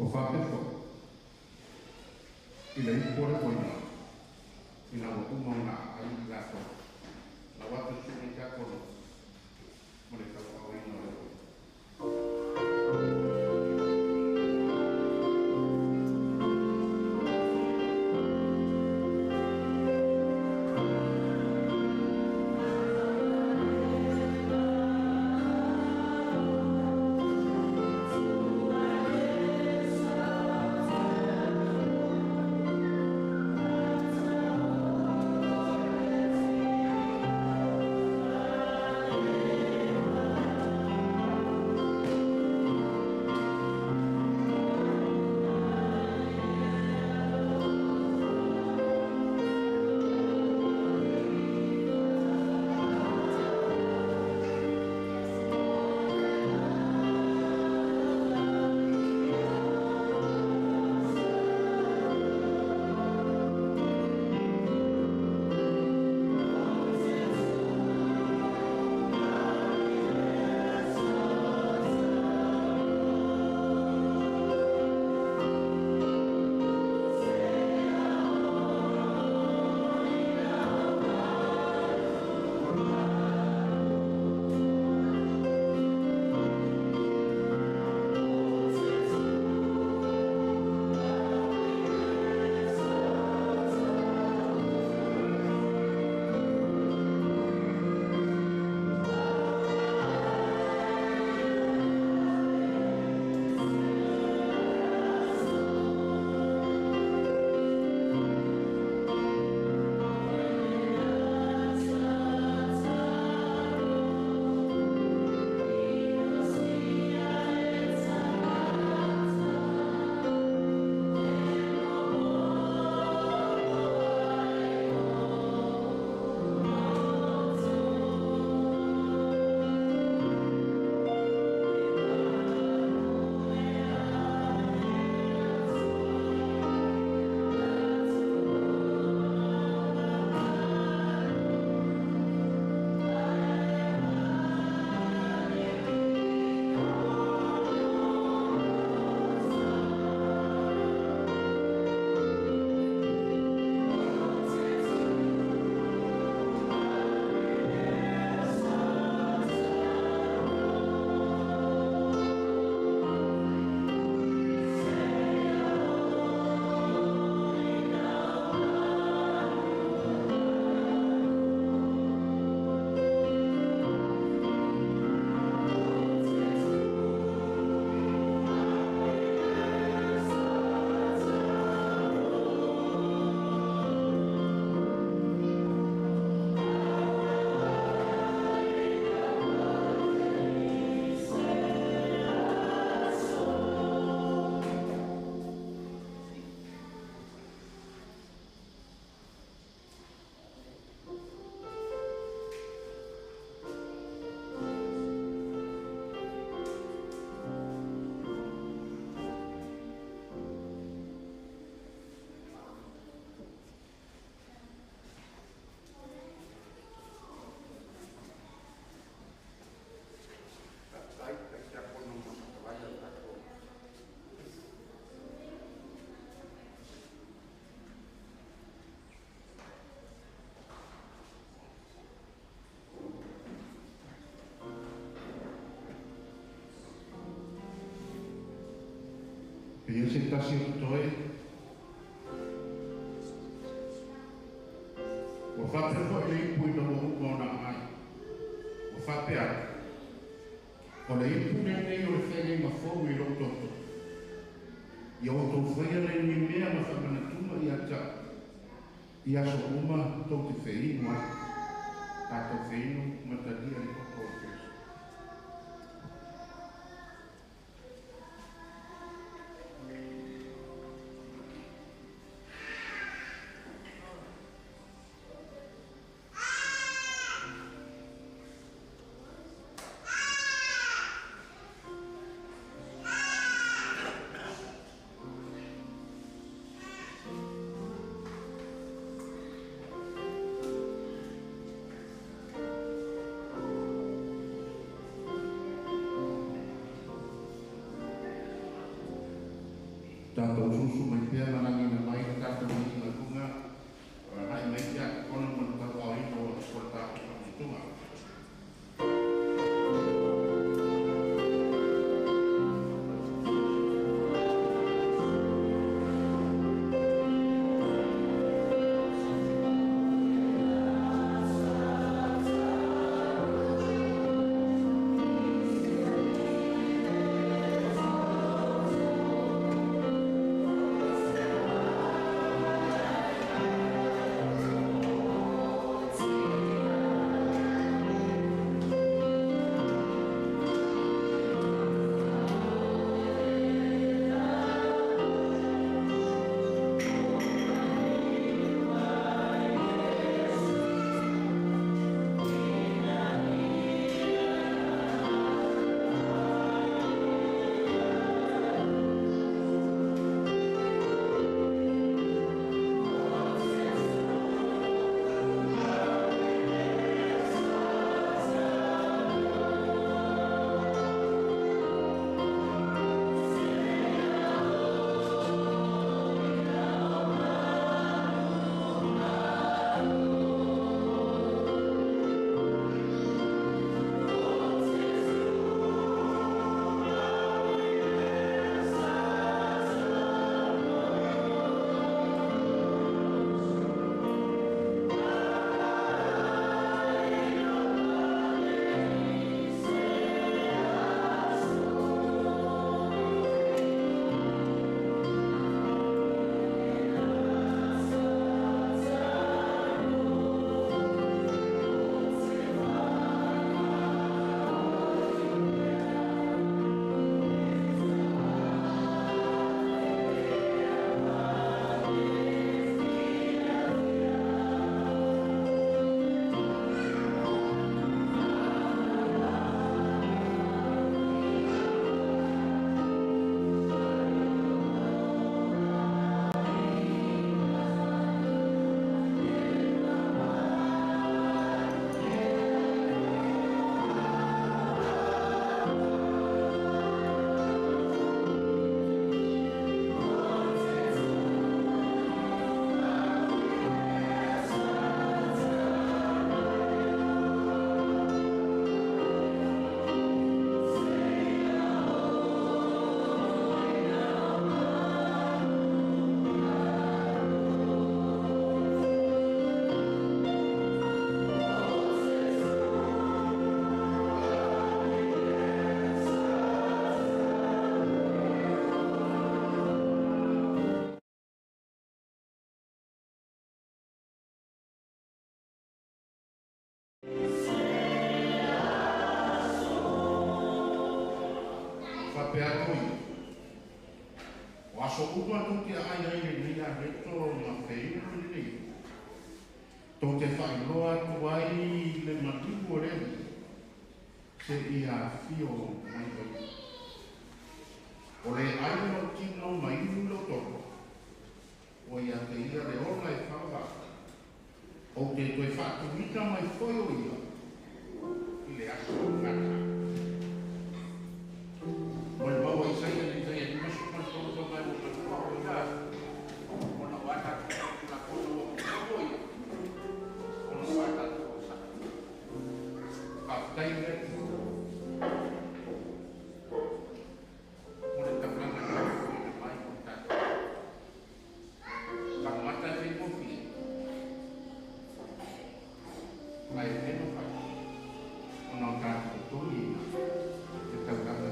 O whapefo. I le ikore koina. I la wakuma una ai lato. La watu sumi kakono. Mole kawa waina leo. Ia se tasi o toe. O whape fo e ipu i tomo upo na ai. O whape a. O le ipu nei o le whene ma fōu i roto. Ia o tō whaia le ni mea ma whamana tuma i ata. I aso uma tō te wheinu ai. Tātou wheinu mataria i koko o Kristo. tātou susu mai pia marangi na mai tātou mai na kunga hai mai kia kona mana tātou ai no skola tātou tunga. Waso upa tu te ai ai ni na reto na fei ni. To te fai loa tu ai le matiku re. Se ia fio mai ko. Ole ai no kino mai lo to. O ia te ia re ona e fava. O te toi fa tu mita mai foi o ia. Ile aso ngata. Well, what we say is that you must not go to my work and walk with that. On the water, la cosa o poi. On the water, cosa. After that, on the plan of my contact. But what I think of me, I never find. On our time, to me, the Tanzania.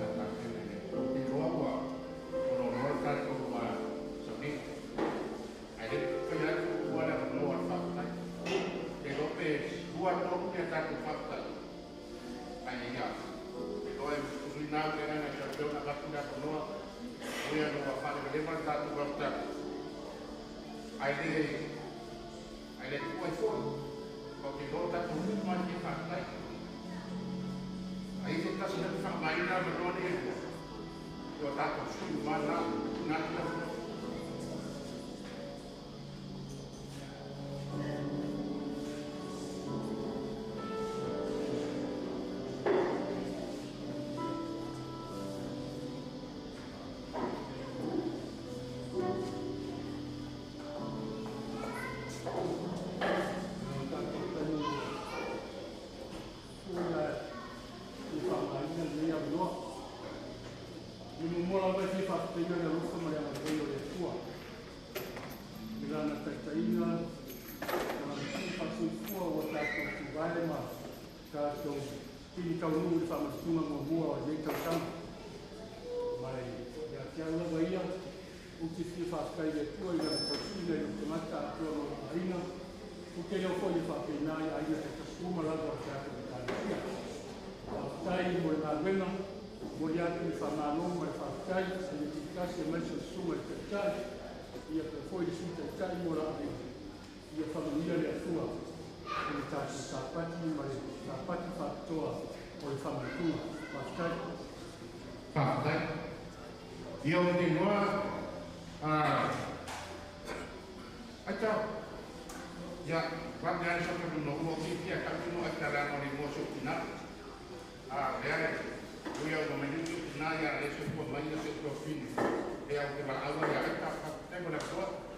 mola vai ki fa te na lufa mai ana te o le tua. Milana taitaina, na ki fa su fua o ta ko ki vai ma ka to ki ka unu fa ma tuna mo bua o le ta ta. Mai ya ki ala vai ia o ki fi fa ka le tua ia ko si le ko mata to no marina. O que eu fui fa pe na ia ia te suma la do ta ko ta. Tai mo na vena Moriato mi fa maloma e fa tai, se mi ti casi e messo il sumo e per tai, ia per poi di su per tai morale, ia fa venire le sua, e mi taci sapati, ma le sapati fa toa, o le fa tu, fa tai. Fa tai. Io mi dico, ciao, ya, quando hai sopra un nuovo sito, a capo a tarano di mosso finale, reale. Io ho come dico, non è adesso un po' meglio se lo fini. E anche la aula di alta, tengo la sua.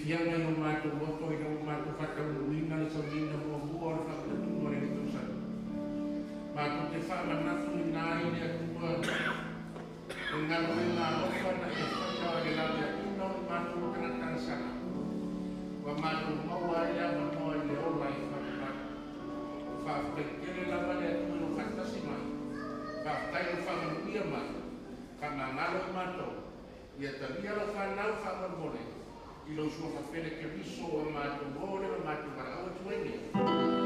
Fianga no mato voto e no mato faca lumina le salina mo buor fa tu mo re tu sa. Ma tu te fa la nato ni nai ne tua. Ngalo na lo fa na e fa ka le la ya no mato mo kana kana sana. Wa mato mo wa ya mo le o lai fa ka. Fa te ke la va le tu no fa ta si mai. Fa tai lo fa mo ia mai. Fa na ngalo mato. Ia ta via lo fa na fa mo I lo sua fafele che viso a mato mole, a mato para o tueni.